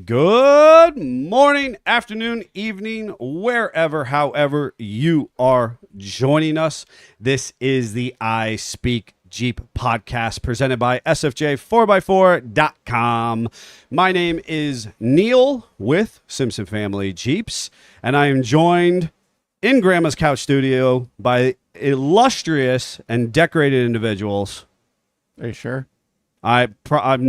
Good morning, afternoon, evening, wherever, however you are joining us. This is the I Speak Jeep podcast presented by SFJ4x4.com. My name is Neil with Simpson Family Jeeps, and I am joined in Grandma's Couch Studio by illustrious and decorated individuals. Are you sure? I'm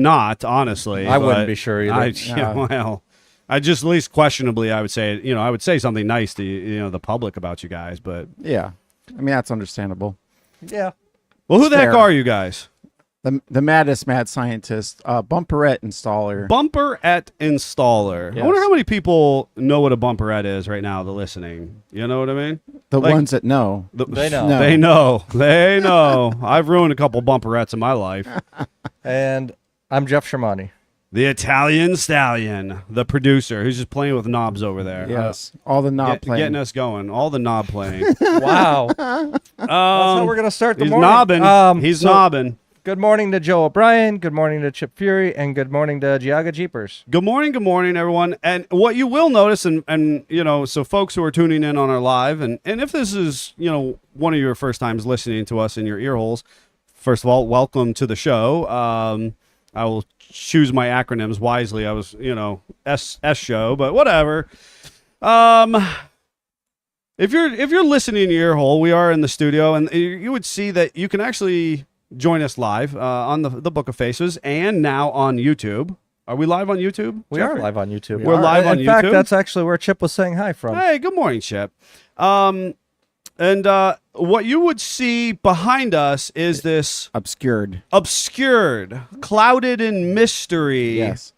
not, honestly. I wouldn't be sure either. I just least questionably, I would say, I would say something nice to, the public about you guys, but. Yeah. I mean, that's understandable. Yeah. Well, who the heck Fair. are you guys? The maddest mad scientist, bumperette installer. Bumperette installer. I Yes. wonder how many people know what a bumperette is right now, the listening. You know what I mean? The like- ones that know. They know. No. They know. They know. I've ruined a couple bumperettes in my life. And I'm Jeff Shermani. The Italian Stallion, the producer, who's just playing with knobs over there. Yes. All the knob playing. Getting us going. All the knob playing. Wow. That's how we're going to start the He's morning. knobbing. He's so knobbing. Good morning to Joe O'Brien. Good morning to Chip Fury. And good morning to Giaga Jeepers. Good morning, everyone. And what you will notice, and so folks who are tuning in on our live, and if this is, one of your first times listening to us in your ear holes, first of all, welcome to the show. I will choose my acronyms wisely. I was, S show, but whatever. If you're listening in your ear hole, we are in the studio, and you would see that you can actually join us live on the Book of Faces and now on YouTube. Are we live on YouTube? We Jeffrey? are live on YouTube. We're live on In fact, YouTube? that's actually where Chip was saying hi from. Hey, good morning, Chip. And what you would see behind us is this Obscured. obscured, clouded in mystery. Yes.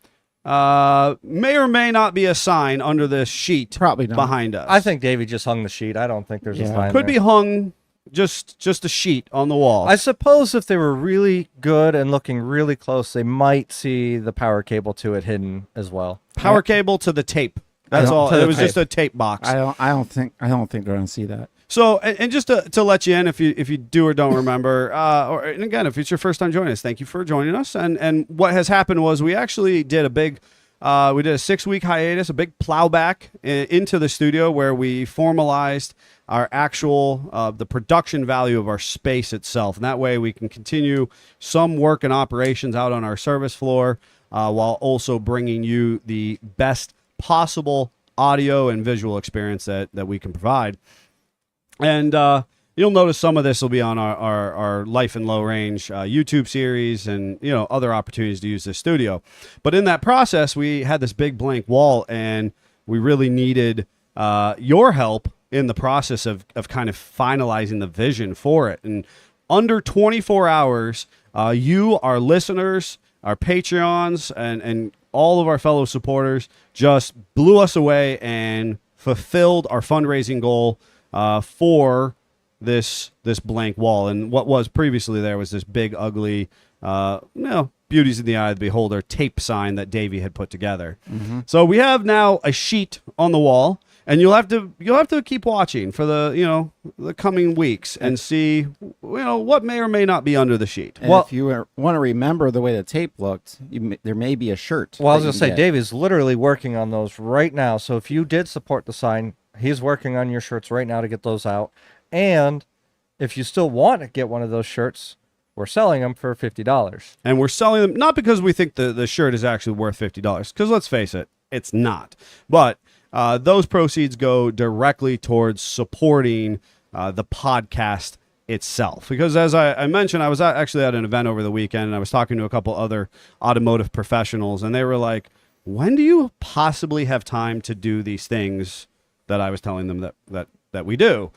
May or may not be a sign under this sheet Probably not. behind us. I think Davey just hung the sheet. I don't think there's a Yeah. sign could there. be hung just a sheet on the wall. I suppose if they were really good and looking really close, they might see the power cable to it hidden as well. Power cable to the tape. That's all. To the It was tape. just a tape box. I don't think they're gonna see that. So, and just to let you in, if you do or don't remember, and again, if it's your first time joining us, thank you for joining us. And what has happened was we actually did a 6-week hiatus, a big plowback into the studio where we formalized our actual the production value of our space itself, and that way we can continue some work and operations out on our service floor while also bringing you the best possible audio and visual experience that we can provide. And you'll notice some of this will be on our Life in Low Range YouTube series and, other opportunities to use this studio. But in that process, we had this big blank wall, and we really needed your help in the process of kind of finalizing the vision for it. And under 24 hours, you, our listeners, our Patreons, and all of our fellow supporters just blew us away and fulfilled our fundraising goal for this blank wall. And what was previously there was this big, ugly, beauties in the eye of the beholder tape sign that Davey had put together. Mm-hmm. So we have now a sheet on the wall, and you'll have to keep watching for the coming weeks and see what may or may not be under the sheet. And Well- if you want to remember the way the tape looked, there may be a shirt. Well, I was that going to you say, can get. Dave is literally working on those right now. So if you did support the sign, he's working on your shirts right now to get those out. And if you still want to get one of those shirts, we're selling them for $50. And we're selling them not because we think the shirt is actually worth $50, because let's face it, it's not. But those proceeds go directly towards supporting the podcast itself. Because as I mentioned, I was actually at an event over the weekend, and I was talking to a couple other automotive professionals, and they were like, when do you possibly have time to do these things that I was telling them that we do?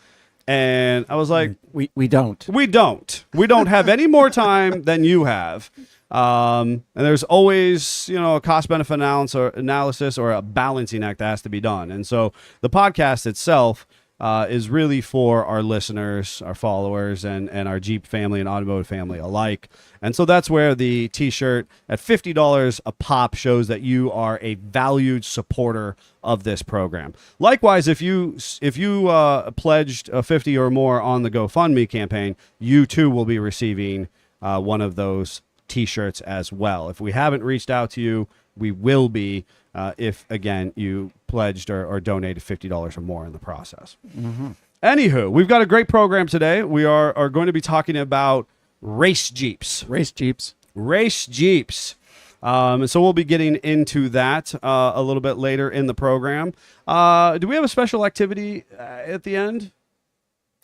And I was like, We don't. we don't have any more time than you have. And there's always, a cost-benefit analysis or a balancing act that has to be done. And so the podcast itself is really for our listeners, our followers, and our Jeep family and automotive family alike. And so that's where the t-shirt at $50 a pop shows that you are a valued supporter of this program. Likewise, if you pledged 50 or more on the GoFundMe campaign, you too will be receiving one of those t-shirts as well. If we haven't reached out to you, we will be if, again, you pledged or donated $50 or more in the process. Anywho, we've got a great program today. We are going to be talking about race Jeeps. Race Jeeps. Race Jeeps. So we'll be getting into that a little bit later in the program. Do we have a special activity at the end,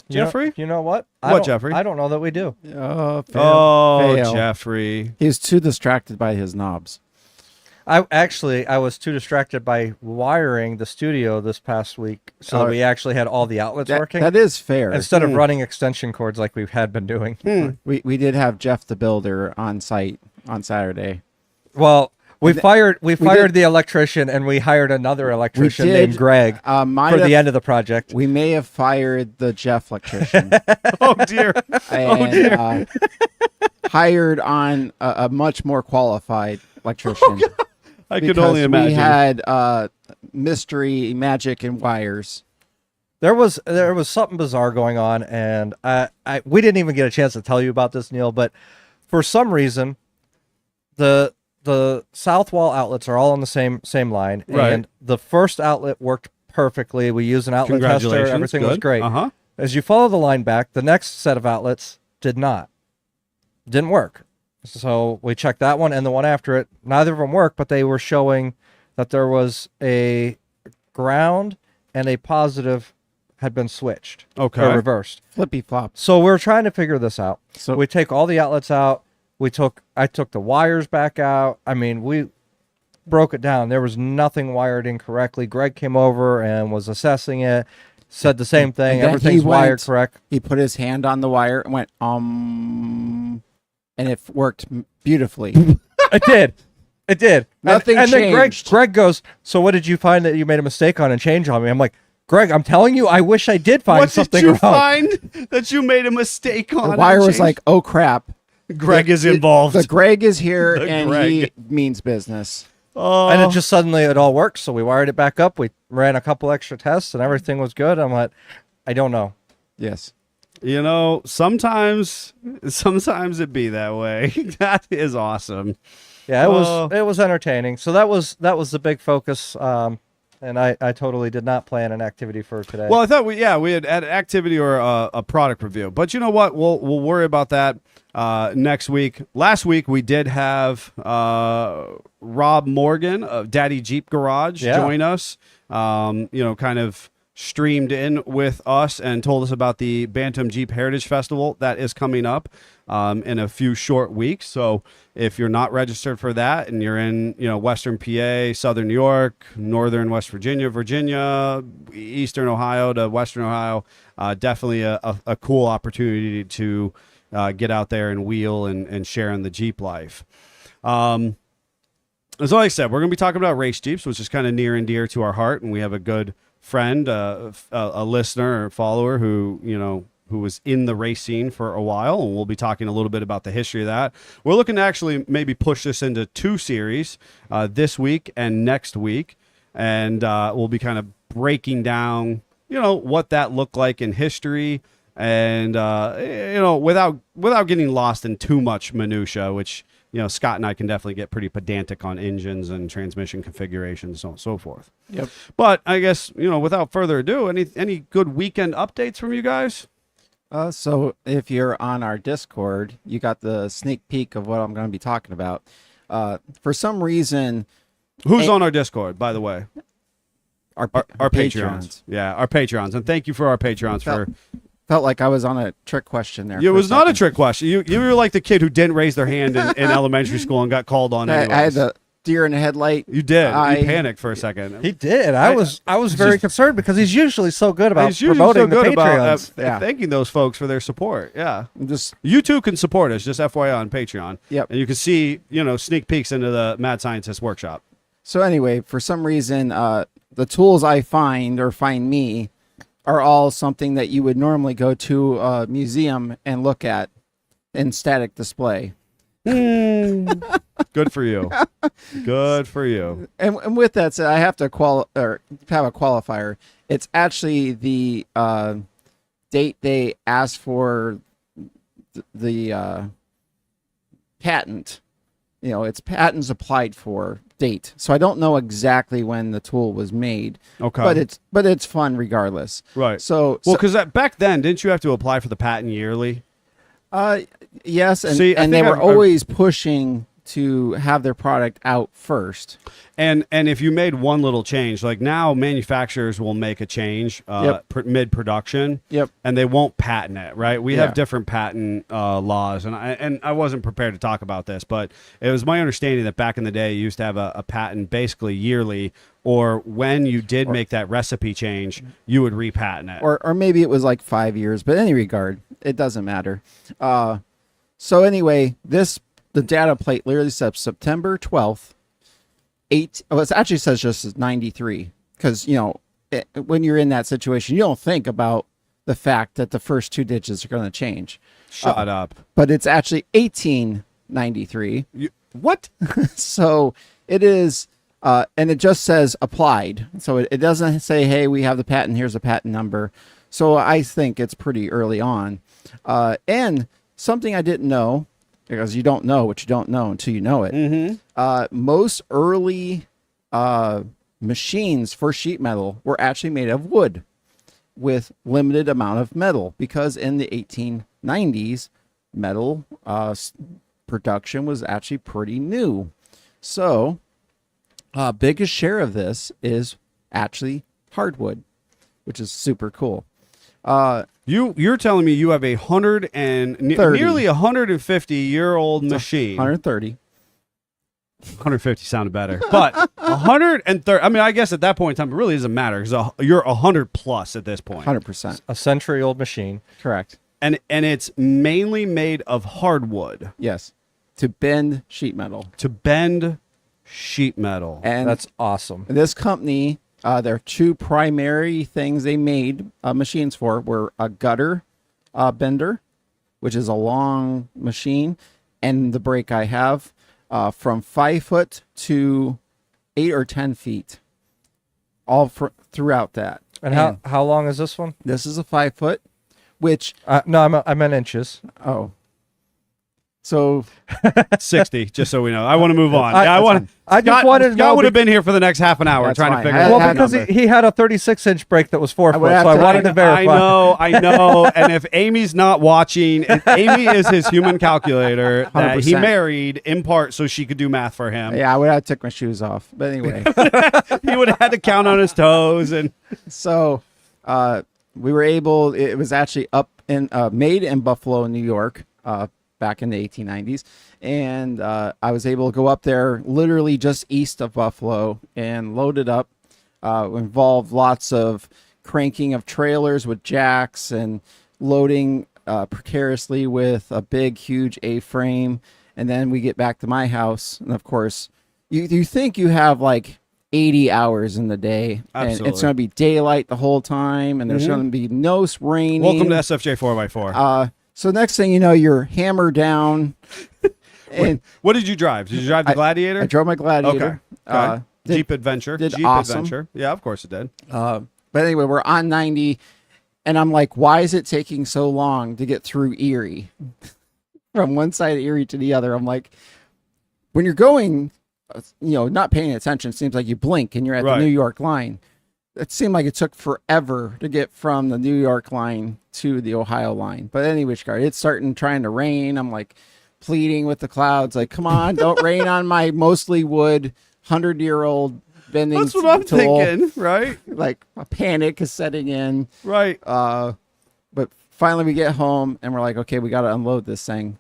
Jeffrey? You know what? Jeffrey? I don't know that we do. Fail. Fail. Jeffrey. He was too distracted by his knobs. I was too distracted by wiring the studio this past week, so that we actually had all the outlets working That is fair. instead of running extension cords like we had been doing. We did have Jeff the Builder on site on Saturday. Well, we fired did- the electrician and we hired another electrician did, named Greg for the end of the project. We may have fired the Jeff electrician Oh, dear. and hired on a much more qualified electrician. I could only imagine. We had mystery magic and wires. There was something bizarre going on, and we didn't even get a chance to tell you about this, Neil. But for some reason, the south wall outlets are all on the same line, Right. and the first outlet worked perfectly. We used an outlet tester; Congratulations. everything was Good. great. Uh-huh. As you follow the line back, the next set of outlets didn't work. So we checked that one and the one after it. Neither of them worked, but they were showing that there was a ground and a positive had been switched Okay. or reversed. Flippy flops. So we're trying to figure this out. So We take all the outlets out. I took the wires back out. I mean, we broke it down. There was nothing wired incorrectly. Greg came over and was assessing it. Said the same thing. And then Everything's he went- wired correct. he put his hand on the wire and went, and it worked beautifully. It did. It did. Nothing and then changed. Greg goes, so what did you find that you made a mistake on and change on me? I'm like, Greg, I'm telling you, I wish I did find What something did you wrong. find that you made a mistake on? The wire and was like, changed? oh crap. Greg is involved. The Greg is here The and Greg. he means business. Oh. And it just suddenly it all worked. So we wired it back up. We ran a couple extra tests and everything was good. I'm like, I don't know. Yes. You know, sometimes it be that way. That is awesome. Yeah, Oh. it was entertaining. So that was the big focus. And I totally did not plan an activity for today. Well, I thought we had an activity or a product review, but you know what? We'll worry about that next week. Last week we did have Rob Morgan of Daddy Jeep Garage join us. Kind of streamed in with us and told us about the Bantam Jeep Heritage Festival that is coming up in a few short weeks. So if you're not registered for that and you're in, Western PA, Southern New York, Northern West Virginia, Eastern Ohio to Western Ohio, definitely a cool opportunity to get out there and wheel and share in the Jeep life. So like I said, we're going to be talking about race Jeeps, which is kind of near and dear to our heart. And we have a good friend, a listener or follower who was in the race scene for a while, and we'll be talking a little bit about the history of that. We're looking to actually maybe push this into 2 series, this week and next week, and we'll be kind of breaking down, what that looked like in history, and without getting lost in too much minutia, which Scott and I can definitely get pretty pedantic on engines and transmission configurations, so on and so forth. Yep. But I guess, without further ado, any good weekend updates from you guys? So if you're on our Discord, you got the sneak peek of what I'm going to be talking about. For some reason, Who's on our Discord, by the way? our Our Patreons. Yeah, our Patreons. And thank you for our Patreons for... Felt like I was on a trick question there. It was not a trick question. You were like the kid who didn't raise their hand in elementary school and got called on I anyways. had the deer in the headlight. You did. I- You panicked for a second. He did. I was very concerned because he's usually so good about He's usually promoting so good the about Patreons. Yeah. thanking those folks for their support. Yeah. I'm just You too can support us, just FYI on Patreon. Yep. And you can see, sneak peeks into the Mad Scientist workshop. so anyway. For some reason, the tools I find or find me are all something that you would normally go to a museum and look at in static display. Good for you. Good for you. And with that said, I have to have a qualifier. It's actually the date they asked for the patent. It's patents applied for date. So I don't know exactly when the tool was made. Okay. But it's fun regardless. Right. So Well, because back then, didn't you have to apply for the patent yearly? yes, and See, I and they think were always pushing to have their product out first. And if you made one little change, like now manufacturers will make a change mid-production, Yep. and they won't patent it, right? We have Yeah. different patent laws, and I wasn't prepared to talk about this, but it was my understanding that back in the day you used to have a patent basically yearly, or when you did make that recipe change, you would repatent it. Or maybe it was like 5 years, but in any regard, it doesn't matter. So anyway, the data plate literally says September 12th, it actually says just 93, because, when you're in that situation, you don't think about the fact that the first two digits are going to change. Shut up. But it's actually 1893. What? So it is, and it just says applied. So it doesn't say, hey, we have the patent, here's the patent number. So I think it's pretty early on. And something I didn't know, because you don't know what you don't know until you know it. Mm-hmm. Most early machines for sheet metal were actually made of wood with limited amount of metal, because in the 1890s, metal production was actually pretty new. So biggest share of this is actually hardwood, which is super cool. You're telling me you have a 30. nearly 150-year-old machine. 130. 150 sounded better, but 130. I mean, I guess at that point in time, it really doesn't matter because you're 100 plus at this point. 100%. A century-old machine. Correct. And it's mainly made of hardwood Yes. To bend sheet metal. to bend sheet metal. And That's awesome. this company, their two primary things they made machines for were a gutter bender, which is a long machine, and the brake I have from 5 foot to 8 or 10 feet, all throughout that. And how long is this one? This is a 5 foot, which No, I meant inches. so 60, just so we know. I want to move on. I just wanted to know. Scott would have been here for the next half an hour That's trying fine. to figure I- out Well, that because number. he had a 36-inch brake that was 4 foot, would have so I to- wanted to verify. I know. And if Amy's not watching, and Amy is his human calculator that he 100%. married in part so she could do math for him. yeah, I would have took my shoes off. But anyway, He would have had to count on his toes and so we were able. It was actually made in Buffalo, New York, back in the 1890s, and I was able to go up there, literally just east of Buffalo, and load it up. Involved lots of cranking of trailers with jacks and loading precariously with a big, huge A-frame, and then we get back to my house, and of course, you think you have like 80 hours in the day, and Absolutely. it's going to be daylight the whole time, and there's going to be no raining. welcome to SFJ 4x4. So next thing you know, you're hammered down. And What did you drive? Did you drive the Gladiator? I drove my Gladiator. Okay. Did- Jeep Adventure. did Jeep awesome. Adventure. Yeah, of course it did. But anyway, we're on 90, and I'm like, why is it taking so long to get through Erie? From one side of Erie to the other. I'm like, when you're going, not paying attention, it seems like you blink and you're at Right. the New York line. It seemed like it took forever to get from the New York line to the Ohio line. But anyway, it's trying to rain. I'm like pleading with the clouds, like, come on, don't rain on my mostly wood 100-year-old bending That's what I'm tool. thinking, right? Like a panic is setting in. Right. But finally we get home and we're like, okay, we got to unload this thing.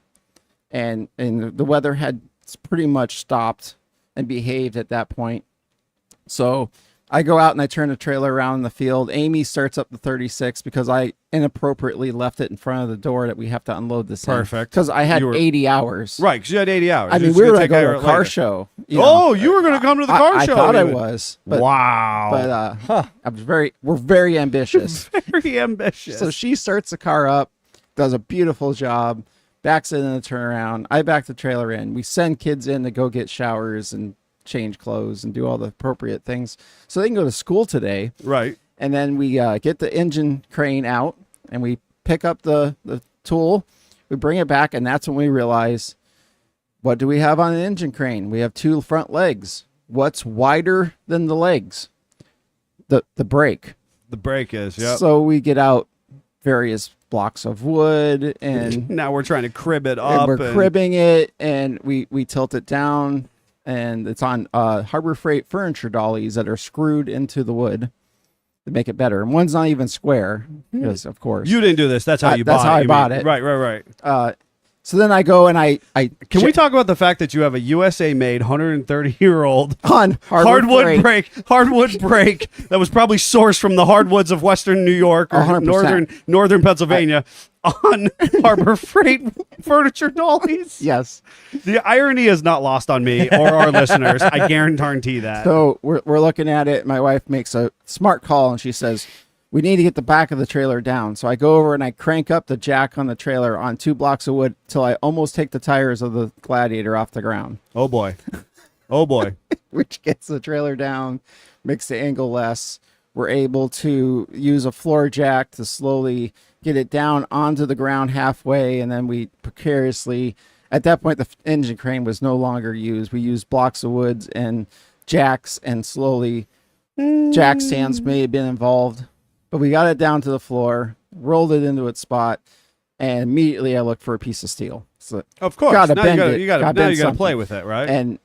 And the weather had pretty much stopped and behaved at that point. So I go out and I turn the trailer around in the field. Amy starts up the 36 because I inappropriately left it in front of the door that we have to unload this. Perfect. Because I had You were- 80 hours. Right, because you had 80 hours. I You're mean, just we were gonna going to take go care to of a it car later. show. Oh, you were going to come to the car I show. thought I even. was. But, Wow. But I was we're very ambitious. Very ambitious. So she starts the car up, does a beautiful job, backs it in the turnaround. I back the trailer in. We send kids in to go get showers and change clothes and do all the appropriate things so they can go to school today. Right. And then we get the engine crane out and we pick up the tool. We bring it back, and that's when we realize, what do we have on an engine crane? We have two front legs. what's wider than the legs? The brake. The brake is. Yep. So we get out various blocks of wood and Now we're trying to crib it and up. we're cribbing it, and we tilt it down, and it's on Harbor Freight furniture dollies that are screwed into the wood to make it better. And one's not even square, because of course You didn't do this. That's how you bought it. that's how I you bought mean. it. Right. So then I go and I Can we talk about the fact that you have a USA made 130-year-old on hardwood brake that was probably sourced from the hardwoods of Western New York or 100%. northern Pennsylvania on Harbor Freight furniture dollies? Yes. The irony is not lost on me or our listeners. I guarantee that. So we're looking at it. My wife makes a smart call and she says, we need to get the back of the trailer down. So I go over and I crank up the jack on the trailer on 2 blocks of wood till I almost take the tires of the Gladiator off the ground, Oh boy. which gets the trailer down, makes the angle less. We're able to use a floor jack to slowly get it down onto the ground halfway. And then we precariously, at that point, the engine crane was no longer used. We used blocks of woods and jacks, and slowly jack stands may have been involved. But we got it down to the floor, rolled it into its spot, and immediately I looked for a piece of steel. So, Of course. Gotta now bend you it. gotta Gotta now bend you gotta play something. with it, right? and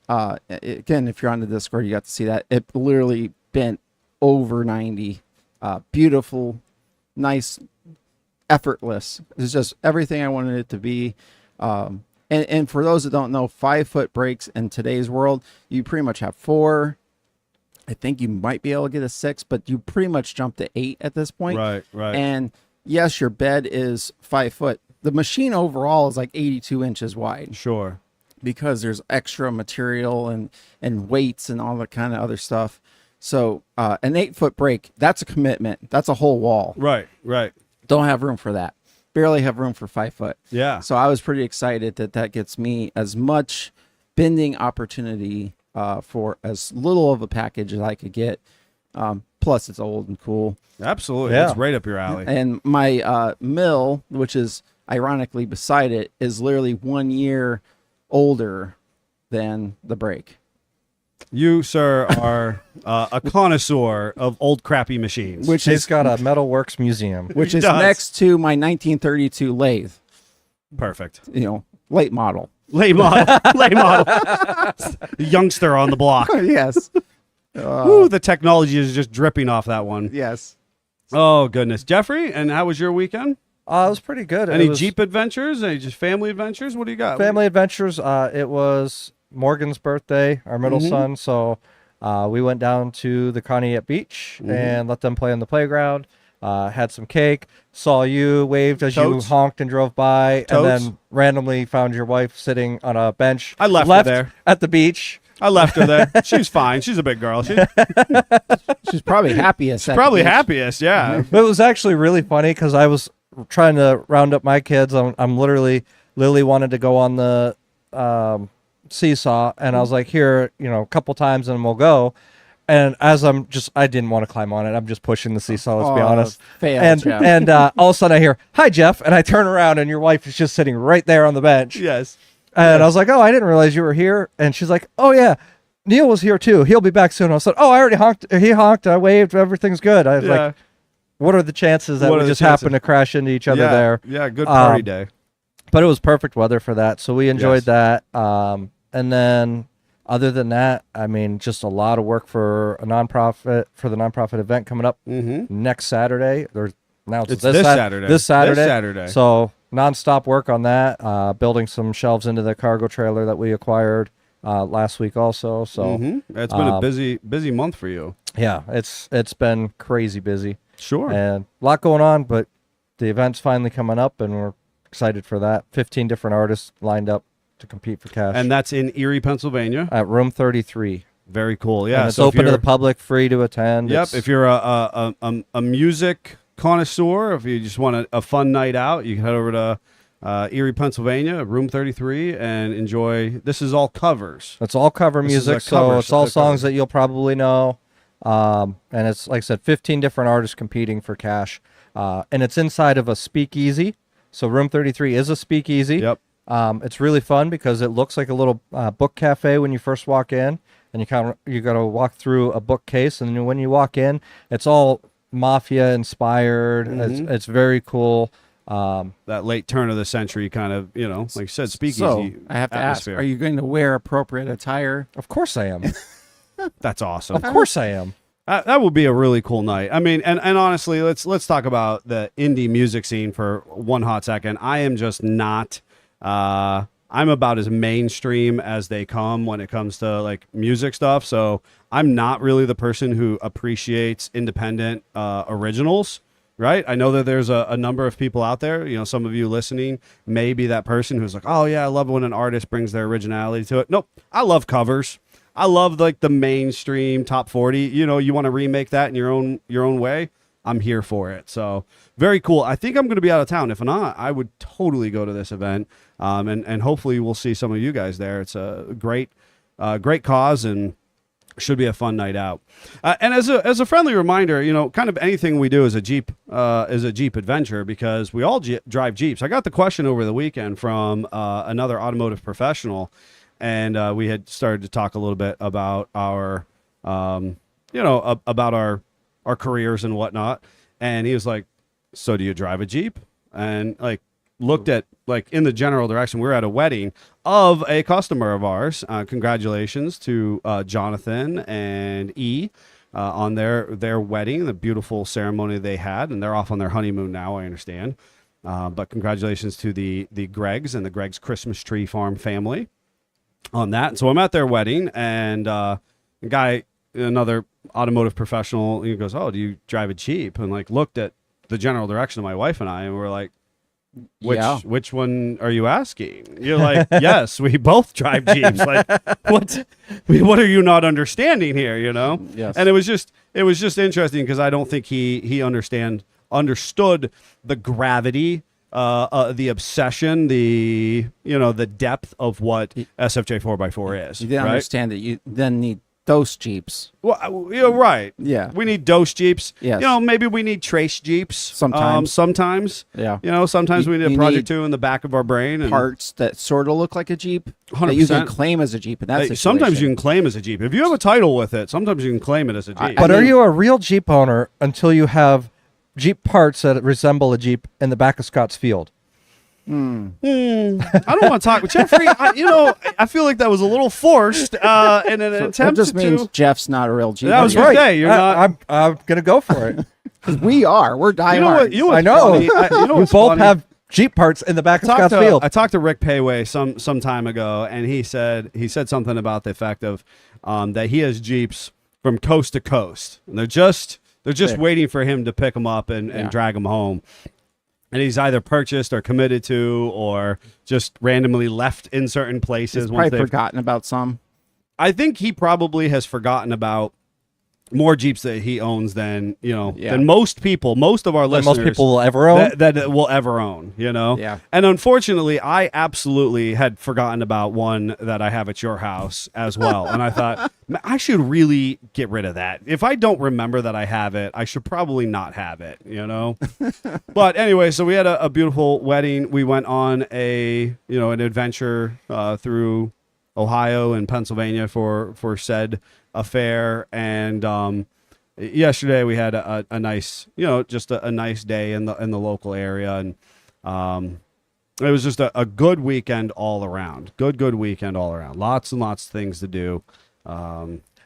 again, if you're on the Discord, you got to see that. It literally bent over 90. Beautiful, nice, effortless. It's just everything I wanted it to be. And for those that don't know, 5-foot brakes in today's world, you pretty much have 4. I think you might be able to get a 6, but you pretty much jump to 8 at this point. Right. And yes, your bed is 5 foot. The machine overall is like 82 inches wide Sure. because there's extra material and weights and all that kind of other stuff. So an 8-foot brake, that's a commitment. That's a whole wall. Right. Don't have room for that. Barely have room for 5 foot. Yeah. So I was pretty excited that gets me as much bending opportunity for as little of a package as I could get. Plus, it's old and cool. Absolutely. Yeah. It's right up your alley. And my mill, which is ironically beside it, is literally 1 year older than the brake. You, sir, are a connoisseur of old crappy machines. Which He's is got a Metalworks museum. which He is does. next to my 1932 lathe, Perfect. late model. Late model. Youngster on the block. Yes. Ooh, the technology is just dripping off that one. Yes. Oh, goodness. Jeffrey, and how was your weekend? It was pretty good. Any It was Jeep adventures? Any just family adventures? What do you got? family adventures? It was Morgan's birthday, our middle son. So we went down to the Conneaut Beach and let them play on the playground. Had some cake. Saw you, waved as Totes. you honked and drove by, Totes. and then randomly found your wife sitting on a bench. I left her there. at the beach. I left her there. She's fine. She's a big girl. She's She's probably happiest. at the probably beach. happiest. Yeah. But it was actually really funny because I was trying to round up my kids. I'm literally Lily wanted to go on the seesaw, and I was like, here, a couple times, and we'll go. And as I didn't want to climb on it. I'm just pushing the seesaw. Let's be Oh, honest. fail, and Jeff. and all of a sudden I hear, "Hi, Jeff," and I turn around, and your wife is just sitting right there on the bench. Yes. And I was like, "Oh, I didn't realize you were here." And she's like, "Oh yeah, Neil was here too. He'll be back soon." I said, "Oh, I already honked. He honked. I waved. Everything's good." I was Yeah. like, "What are the chances that What we are the just chances? happen to crash into each other yeah. there?" Yeah. Good party day. But it was perfect weather for that, so we enjoyed Yes. that. And then, other than that, I mean, just a lot of work for the nonprofit event coming up next Saturday. It's this Saturday. This Saturday. This Saturday. So nonstop work on that. Building some shelves into the cargo trailer that we acquired last week also. So It's been a busy month for you. yeah, it's been crazy busy Sure. and a lot going on. But the event's finally coming up, and we're excited for that. 15 different artists lined up to compete for cash. And that's in Erie, Pennsylvania. At room 33. Very cool. Yeah. And it's so if open to you're- the public, free to attend. Yep. It's- If you're a music connoisseur, if you just want a fun night out, you can head over to Erie, Pennsylvania, room 33, and enjoy. This is all covers. It's all cover This is music, a so cover- it's all a songs cover. that you'll probably know. And it's, like I said, 15 different artists competing for cash. And it's inside of a speakeasy. So room 33 is a speakeasy. Yep. It's really fun because it looks like a little book cafe when you first walk in. and you got to walk through a bookcase, and when you walk in, it's all mafia inspired. It's very cool. That late turn of the century kind of, like you said, speakeasy. So I have to atmosphere. ask: are you going to wear appropriate attire? Of course I am. That's awesome. Of course I am. That would be a really cool night. I mean, and honestly, let's talk about the indie music scene for one hot second. I am just not. I'm about as mainstream as they come when it comes to like music stuff. So I'm not really the person who appreciates independent originals. Right. I know that there's a number of people out there, some of you listening may be that person who's like, oh, yeah, I love when an artist brings their originality to it. Nope. I love covers. I love like the mainstream top 40. You want to remake that in your own way. I'm here for it. So very cool. I think I'm going to be out of town. If not, I would totally go to this event. And hopefully we'll see some of you guys there. It's a great cause and should be a fun night out. And as a friendly reminder, kind of anything we do is a Jeep adventure because we all drive Jeeps. I got the question over the weekend from another automotive professional, and we had started to talk a little bit about our, about our careers and whatnot. And he was like, "So do you drive a Jeep?" And like looked at like in the general direction. We were at a wedding of a customer of ours. Congratulations to Jonathan and E on their wedding, the beautiful ceremony they had, and they're off on their honeymoon now, I understand. But congratulations to the Greggs and the Greggs Christmas Tree Farm family on that. So I'm at their wedding, and a guy, another automotive professional, he goes, "Oh, do you drive a Jeep?" And like looked at the general direction of my wife and I, and we're like, Which one are you asking? You're like, yes, we both drive Jeeps. Like, what are you not understanding here? Yes. And it was just interesting because I don't think he understood the gravity, the obsession, the depth of what SFJ 4x4 is. You didn't right? understand that you then need those Jeeps. Well, you're right. Yeah. We need dose Jeeps. Yes. Maybe we need trace Jeeps. Sometimes. Sometimes. Yeah. Sometimes we need a you Project need 2 in the back of our brain. And parts that sort of look like a Jeep 100%. that you can claim as a Jeep. And that's sometimes you can claim as a Jeep. If you have a title with it, sometimes you can claim it as a Jeep. But are you a real Jeep owner until you have Jeep parts that resemble a Jeep in the back of Scott's Field? I don't want to talk with Jeffrey. I feel like that was a little forced in an attempt that just to. means Jeff's not a real Jeep. That was owner. right. Say, you're not. I'm gonna go for it. 'Cause we are. We're diehard. I know. You We what's both funny? have Jeep parts in the back of Scott's Field. I talked to Rick Payway some time ago, and he said something about the effect of that he has Jeeps from coast to coast, and they're just waiting for him to pick them up and drag them home. And he's either purchased or committed to, or just randomly left in certain places. He's probably forgotten about some. I think he probably has forgotten about more Jeeps that he owns than than most people. Most of our listeners, most people will ever own. that will ever own. Yeah. And unfortunately, I absolutely had forgotten about one that I have at your house as well. And I thought I should really get rid of that. If I don't remember that I have it, I should probably not have it. But anyway, so we had a beautiful wedding. We went on an adventure through Ohio and Pennsylvania for said affair, and yesterday we had a nice just a nice day in the local area, and it was just a good weekend all around. Good weekend all around. Lots and lots of things to do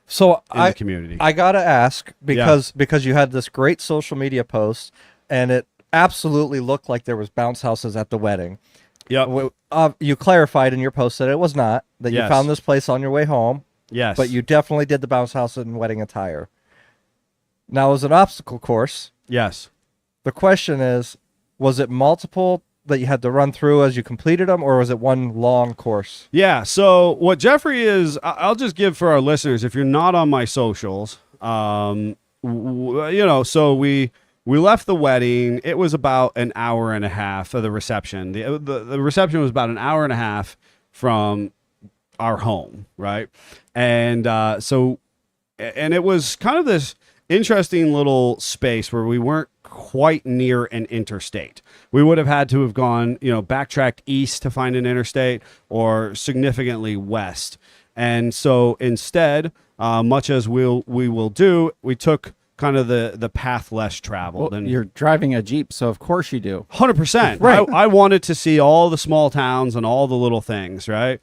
So in the community. I gotta ask because you had this great social media post, and it absolutely looked like there was bounce houses at the wedding. Yep. You clarified in your post that it was not, that you Yes. found this place on your way home, Yes. but you definitely did the bounce house in wedding attire. Now, as an obstacle course, Yes. the question is, was it multiple that you had to run through as you completed them, or was it one long course? Yeah. So what Jeffrey is, I'll just give for our listeners, if you're not on my socials, so we left the wedding. It was about an hour and a half of the reception. The reception was about an hour and a half from our home, right? And and it was kind of this interesting little space where we weren't quite near an interstate. We would have had to have gone, backtracked east to find an interstate, or significantly west. And so instead, much as we will do, we took kind of the path less traveled. Well, and you're driving a Jeep, so of course you do. 100%. Right. I wanted to see all the small towns and all the little things, right?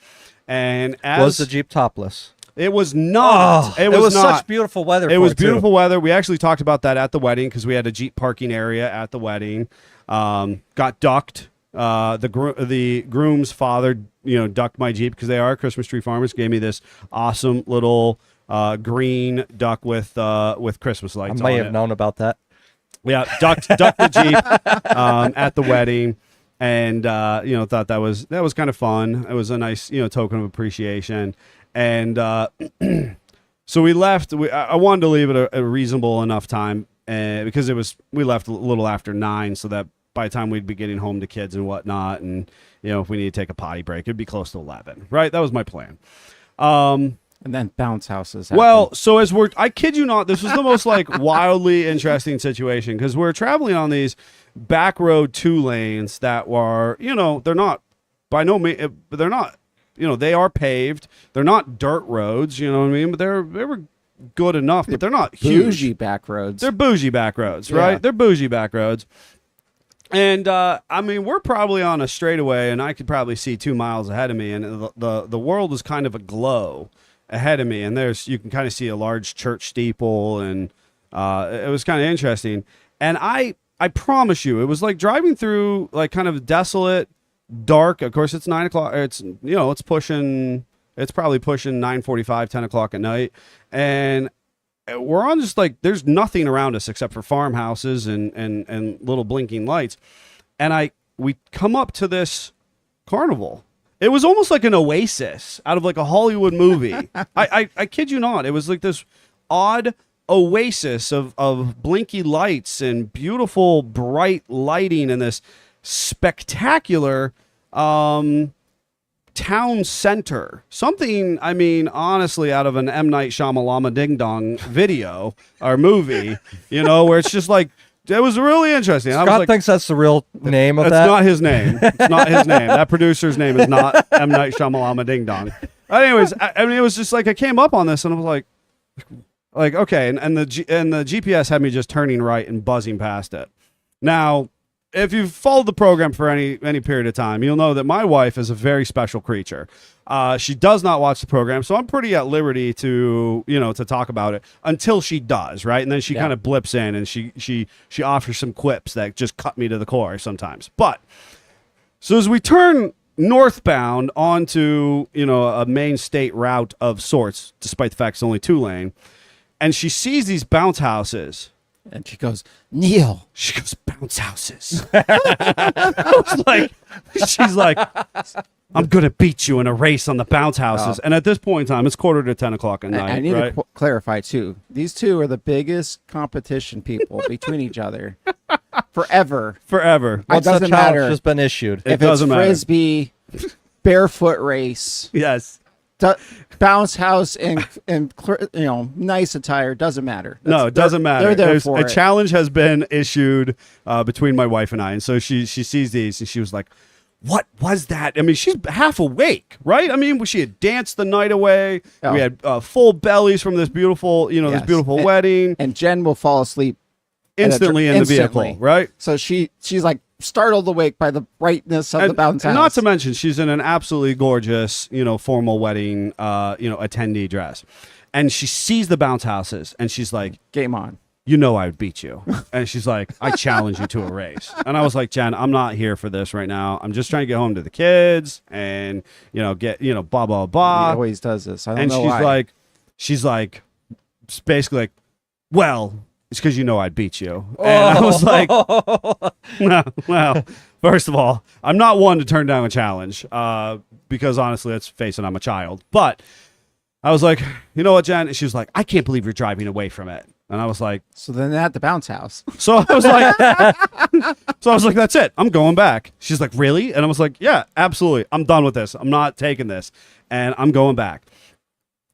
And as Was the Jeep topless? it was not. it was not. such beautiful weather. It for was too. beautiful weather. We actually talked about that at the wedding because we had a Jeep parking area at the wedding. Got ducked. The groom's father, ducked my Jeep because they are Christmas tree farmers. Gave me this awesome little green duck with Christmas I lights. may on have it. known about that. Yeah, ducked the Jeep at the wedding, and thought that was kind of fun. It was a nice token of appreciation, and so we left. I wanted to leave it a reasonable enough time, because we left a little after 9, so that by the time we'd be getting home to kids and whatnot, and if we need to take a potty break, it'd be close to 11. Right, that was my plan. And then bounce houses happen. Well, so I kid you not, this was the most like wildly interesting situation because we're traveling on these back road 2 lanes that were, they're not by no means, they're not, they are paved. They're not dirt roads, you know what I mean? But they were good enough, but they're not huge. bougie back roads. They're bougie back roads, right? Yeah. They're bougie back roads. And we're probably on a straightaway, and I could probably see 2 miles ahead of me, and the world is kind of aglow ahead of me, and you can kind of see a large church steeple, and it was kind of interesting. And I promise you, it was like driving through like kind of desolate, dark. Of course, it's 9 o'clock. It's it's probably pushing 9:45, 10 o'clock at night, and we're on just like there's nothing around us except for farmhouses and little blinking lights, and we come up to this carnival. It was almost like an oasis out of like a Hollywood movie. I kid you not. It was like this odd oasis of blinky lights and beautiful bright lighting and this spectacular town center. Something, honestly, out of an M. Night Shyamalama Ding Dong video or movie, where it's just like, it was really interesting. I was Scott like, thinks that's the real name of that's that. not his name. It's not his name. That producer's name is not M. Night Shyamalama Ding Dong. Anyways, it was just like I came up on this and I was like okay, and the GPS had me just turning right and buzzing past it. Now, if you've followed the program for any period of time, you'll know that my wife is a very special creature. She does not watch the program, so I'm pretty at liberty to to talk about it until she does, right? And then she kind of blips in and she offers some quips that just cut me to the core sometimes. But so as we turn northbound onto a main state route of sorts, despite the fact it's only 2-lane, and she sees these bounce houses. And she goes, Neil. She goes, bounce houses. I was like, she's like, I'm going to beat you in a race on the bounce houses. And at this point in time, it's 10:45 at night. I need right? to clarify, too. These two are the biggest competition people between each other. Forever. Forever. Well, Once the doesn't challenge matter. has been issued. It If doesn't it's matter. Frisbee, barefoot race, Yes. bounce house, and nice attire, doesn't matter. No, it doesn't matter. They're there for a it. challenge has been issued between my wife and I. And so she sees these and she was like, what was that? She's half awake, right? She had danced the night away. Oh. We had full bellies from this beautiful, this Yes. beautiful And- wedding And Jen will fall asleep instantly in the vehicle, right? So she's like startled awake by the brightness of the bounce house. Not to mention, she's in an absolutely gorgeous, formal wedding, attendee dress. And she sees the bounce houses and she's like, Game on. I would beat you. And she's like, I challenge you to a race. And I was like, Jen, I'm not here for this right now. I'm just trying to get home to the kids and, get, blah, blah, He blah. always does this. I don't And know why. she's like, basically like, well, it's because I'd beat you. And I was like, no, well, first of all, I'm not one to turn down a challenge because honestly, let's face it, I'm a child. But I was like, you know what, Jen? And she was like, I can't believe you're driving away from it. And I was like, So then at the bounce house. so I was like, that's it. I'm going back. She's like, really? And I was like, yeah, absolutely. I'm done with this. I'm not taking this. And I'm going back.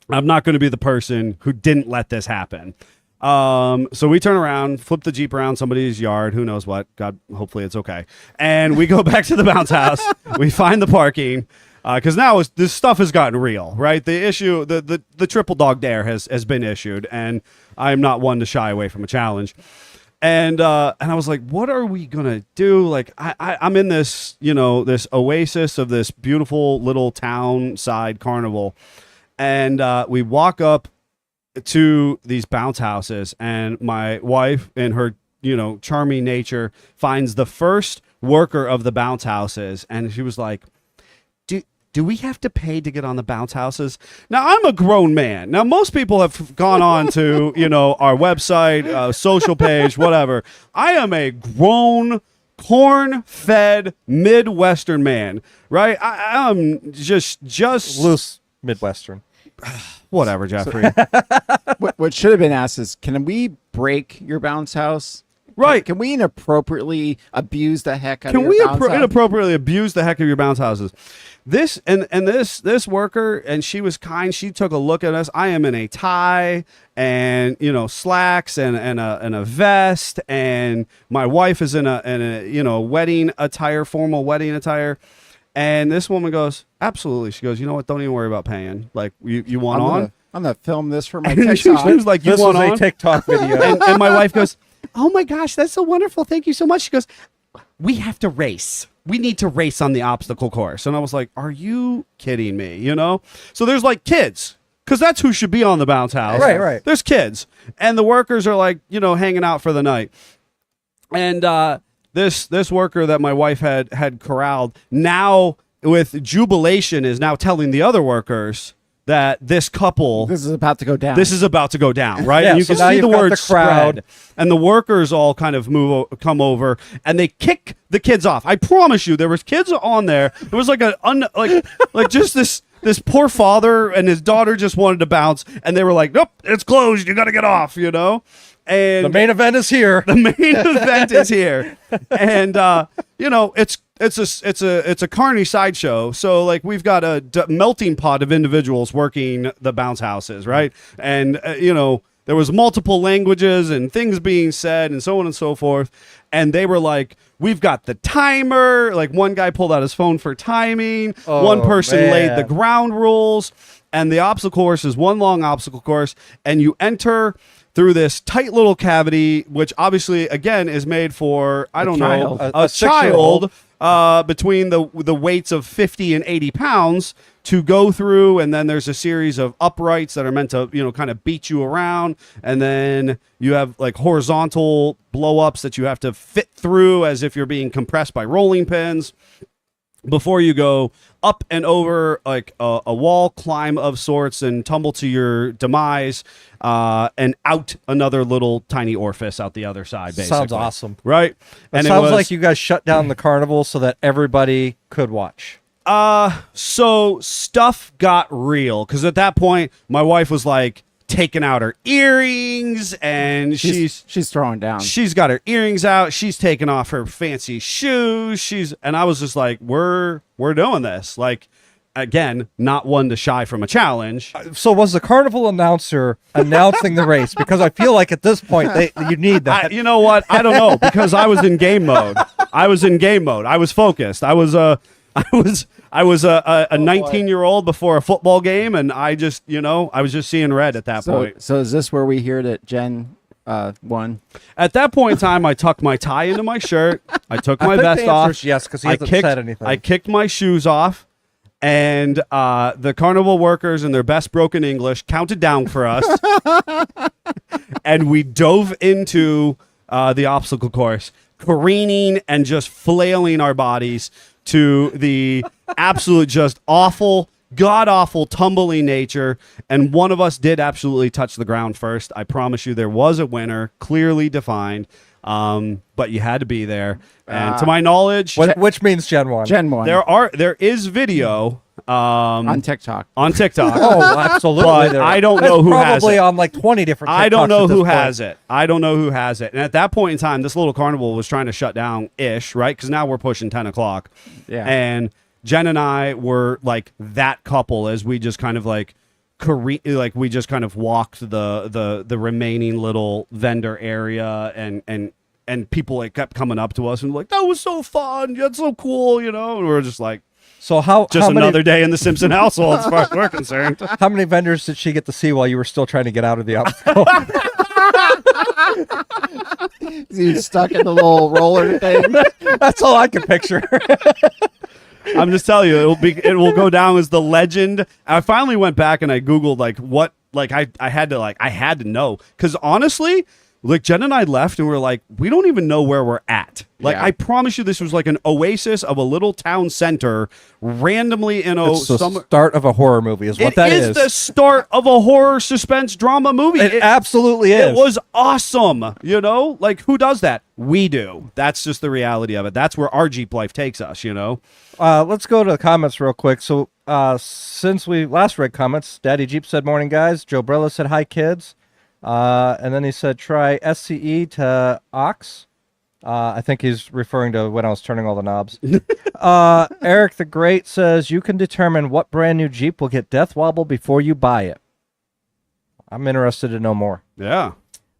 I'm not going to be the person who didn't let this happen. So we turn around, flip the Jeep around somebody's yard, who knows what. God, hopefully it's okay. And we go back to the bounce house. We find the parking. Because now this stuff has gotten real, right? The issue, the triple dog dare has been issued, and I'm not one to shy away from a challenge. And I was like, what are we gonna do? Like, I'm in this, this oasis of this beautiful little town side carnival, and we walk up to these bounce houses, and my wife, in her charming nature, finds the first worker of the bounce houses, and she was like, do we have to pay to get on the bounce houses? Now, I'm a grown man. Now, most people have gone on to, our website, social page, whatever. I am a grown, corn-fed Midwestern man, right? I'm just Loose Midwestern. whatever, Jeffrey. What should have been asked is, can we break your bounce house? Right. Can we inappropriately abuse the heck out Can of your we bounce house? inappropriately abuse the heck of your bounce houses? This this worker, and she was kind. She took a look at us. I am in a tie and slacks and a vest, and my wife is in a wedding attire, formal wedding attire. And this woman goes, absolutely. She goes, you know what? Don't even worry about paying. Like, you want on? I'm gonna film this for my And she TikTok. was like, you This want was on? a TikTok video. And my wife goes, oh my gosh, that's so wonderful. Thank you so much. She goes, we have to race. We need to race on the obstacle course. And I was like, are you kidding me? So there's like kids, because that's who should be on the bounce house. Right. There's kids. And the workers are like, hanging out for the night. And this worker that my wife had corralled, now with jubilation, is now telling the other workers that this couple, This is about to go down. this is about to go down, right? Yeah, and you so can now see you've the got word the crowd. spread, and the workers all kind of come over, and they kick the kids off. I promise you, there was kids on there. It was like like just this poor father and his daughter just wanted to bounce, and they were like, nope, it's closed. You got to get off, And The main event is here. the main event is here, and it's a carny sideshow. So like we've got a melting pot of individuals working the bounce houses, right? And there was multiple languages and things being said and so on and so forth. And they were like, we've got the timer. Like one guy pulled out his phone for timing. Oh, One person laid the man. ground rules. And the obstacle course is one long obstacle course, and you enter through this tight little cavity, which obviously, again, is made for, I don't child. know, A a six-year-old. child between the weights of 50 and 80 pounds to go through. And then there's a series of uprights that are meant to, kind of beat you around. And then you have like horizontal blow ups that you have to fit through as if you're being compressed by rolling pins before you go up and over like a wall climb of sorts and tumble to your demise and out another little tiny orifice out the other side, basically. Sounds awesome. Right? It And sounds like you guys shut down the carnival so that everybody could watch. So stuff got real, because at that point my wife was like taking out her earrings, and she's throwing down. she's got her earrings out, she's taking off her fancy shoes, and I was just like, we're doing this. Like, again, not one to shy from a challenge. So was the carnival announcer announcing the race? Because I feel like at this point you need that. You know what? I don't know, because I was in game mode. I was focused. I was a 19-year-old before a football game, and I just, I was just seeing red at that point. So is this where we hear that Jen won? At that point in time, I tucked my tie into my shirt. I took my think vest the answer off. is yes, 'cause he I hasn't kicked- said anything. I kicked my shoes off, and the carnival workers in their best broken English counted down for us, and we dove into the obstacle course, careening and just flailing our bodies to the absolute just awful, god-awful tumbling nature. And one of us did absolutely touch the ground first. I promise you there was a winner, clearly defined, but you had to be there. And to my knowledge, Which means Gen 1. Jen won there is video on TikTok. on TikTok. Oh, absolutely. But there- I don't That's know who has probably it. on like 20 different I don't TikToks know at who this point. has it. I don't know who has it. And at that point in time, this little carnival was trying to shut down ish, right? Because now we're pushing 10 o'clock. Yeah. And Jen and I were like that couple as we just kind of like we just kind of walked the remaining little vendor area, and people like kept coming up to us and like, that was so fun, that's so cool, and we were just like, So how Just how another many day in the Simpson household, as far as we're concerned. how many vendors did she get to see while you were still trying to get out of the outfit? He's stuck in the little roller thing. That's all I can picture. I'm just telling you, it will go down as the legend. I finally went back and I Googled I had to know, because honestly, like Jen and I left and we're like, we don't even know where we're at. Like, Yeah. I promise you, this was like an oasis of a little town center, randomly in It's the start of a horror movie, is what that is is. the start of a horror suspense drama movie. It absolutely is. It was awesome. You know, like, who does that? We do. That's just the reality of it. That's where our Jeep life takes us. You know. Let's go to the comments real quick. So, since we last read comments, Daddy Jeep said, "Morning, guys." Joe Brilla said, "Hi, kids." And then he said, "Try SCE to Ox." I think he's referring to when I was turning all the knobs. Eric the Great says, "You can determine what brand new Jeep will get death wobble before you buy it." I'm interested to know more. Yeah.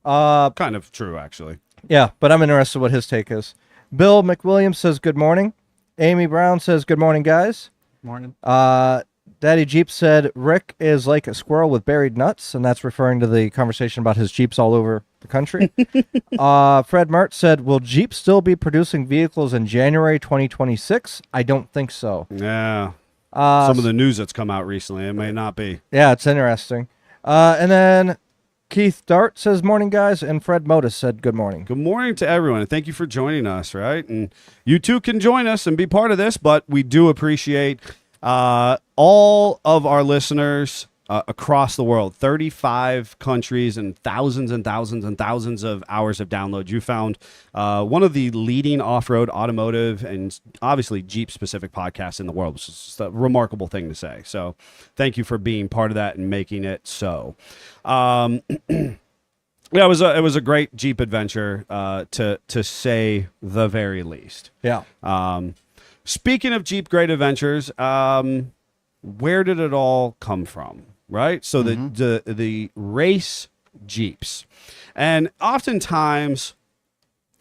Uh, Kind of true, actually. Yeah, but I'm interested what his take is. Bill McWilliams says, "Good morning." Amy Brown says, "Good morning, guys." Morning. Daddy Jeep said, "Rick is like a squirrel with buried nuts," and that's referring to the conversation about his Jeeps all over the country. Fred Mert said, "Will Jeep still be producing vehicles in January 2026? I don't think so." Yeah. Uh, Some of the news that's come out recently, it may not be. Yeah, it's interesting. And then Keith Dart says, "Morning, guys," and Fred Modus said, "Good morning." Good morning to everyone, and thank you for joining us, right? And you too can join us and be part of this, but we do appreciate all of our listeners across the world, 35 countries and thousands and thousands and thousands of hours of download. You found one of the leading off-road automotive and obviously Jeep-specific podcasts in the world, which is just a remarkable thing to say. So thank you for being part of that and making it so. Yeah, it was a great Jeep adventure, to say the very least. Yeah. Speaking of Jeep great adventures, where did it all come from? Right, so the race Jeeps, and oftentimes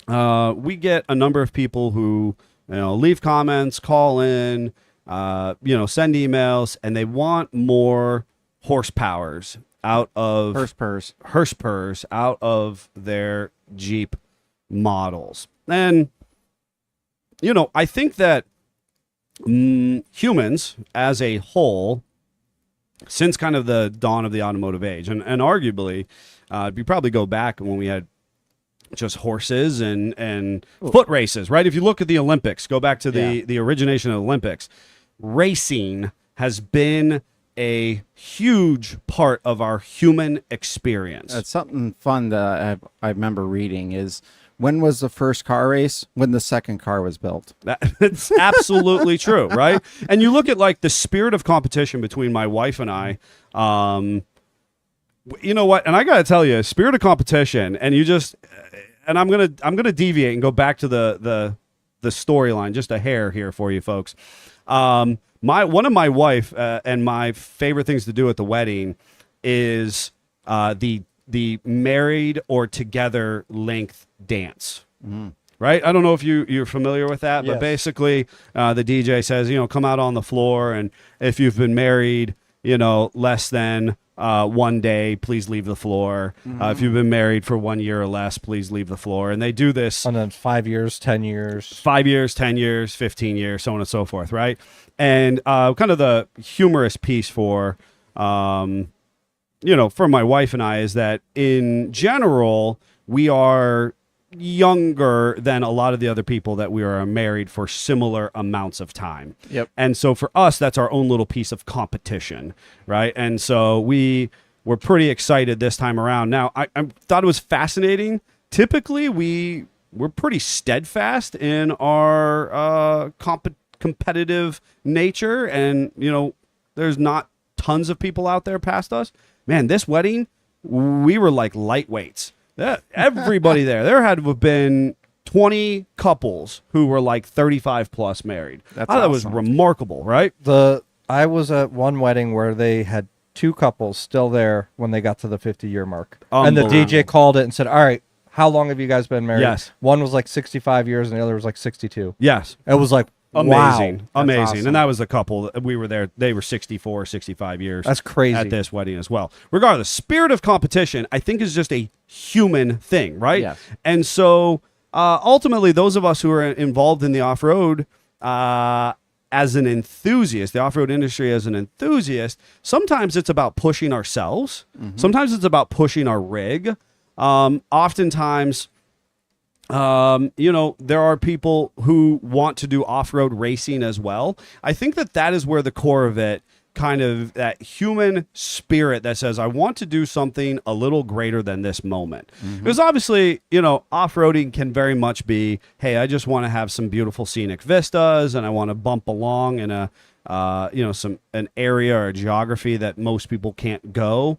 we get a number of people who leave comments, call in, send emails, and they want more horsepowers out of Hurspurs out of their Jeep models. And I think that humans as a whole, since kind of the dawn of the automotive age, and arguably we probably go back when we had just horses and foot races, right? If you look at the Olympics, go back to the origination of the Olympics, racing has been a huge part of our human experience. That's something fun that I remember reading is, when was the first car race? When the second car was built. It's absolutely true, right? And you look at like the spirit of competition between my wife and I. You know what? And I got to tell you, spirit of competition, and I'm gonna deviate and go back to the storyline just a hair here for you folks. One of my wife and my favorite things to do at the wedding is the married or together length dance. Right? I don't know if you're familiar with that, Yes. but basically the DJ says, come out on the floor, and if you've been married, less than 1 day, please leave the floor. If you've been married for 1 year or less, please leave the floor. And they do this And then 5 years, 10 years. 5 years, 10 years, 15 years, so on and so forth, right? And kind of the humorous piece for for my wife and I is that in general, we are younger than a lot of the other people that we are married for similar amounts of time. Yep. And so for us, that's our own little piece of competition, right? And so we were pretty excited this time around. Now, I thought it was fascinating. Typically, we're pretty steadfast in our competitive nature, and there's not tons of people out there past us. Man, this wedding, we were like lightweights. Everybody there had to have been 20 couples who were like 35 plus married. That's That was awesome. remarkable, right? I was at one wedding where they had two couples still there when they got to the 50-year mark. And the Unbelievable. DJ called it and said, "All right, how long have you guys been married?" Yes. One was like 65 years and the other was like 62. Yes. It was like, Amazing. Wow, Amazing. that's awesome. And that was a couple. We were there. They were 64, 65 years. That's crazy. At this wedding as well. Regardless, spirit of competition, I think, is just a human thing, right? Yes. And so ultimately, those of us who are involved in the off-road as an enthusiast, the off-road industry as an enthusiast, sometimes it's about pushing ourselves. Sometimes it's about pushing our rig. Oftentimes, there are people who want to do off-road racing as well. I think that is where the core of it, kind of that human spirit that says, I want to do something a little greater than this moment. Because obviously, off-roading can very much be, hey, I just want to have some beautiful scenic vistas and I want to bump along in an area or a geography that most people can't go.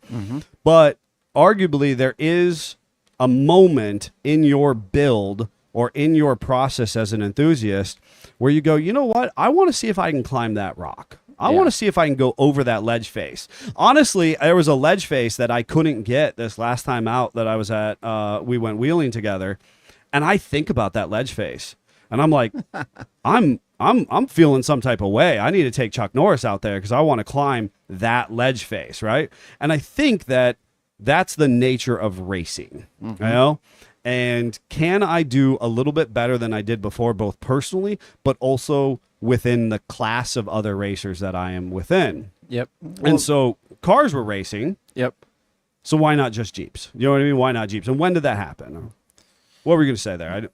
But arguably there is a moment in your build or in your process as an enthusiast where you go, you know what? I want to see if I can climb that rock. I want to see if I can go over that ledge face. Honestly, there was a ledge face that I couldn't get this last time out that I was at. We went wheeling together, and I think about that ledge face, and I'm like, I'm feeling some type of way. I need to take Chuck Norris out there because I want to climb that ledge face, right? And I think that's the nature of racing, And can I do a little bit better than I did before, both personally, but also within the class of other racers that I am within? Yep. And so cars were racing. Yep. So why not just Jeeps? You know what I mean? Why not Jeeps? And when did that happen? What were you going to say there?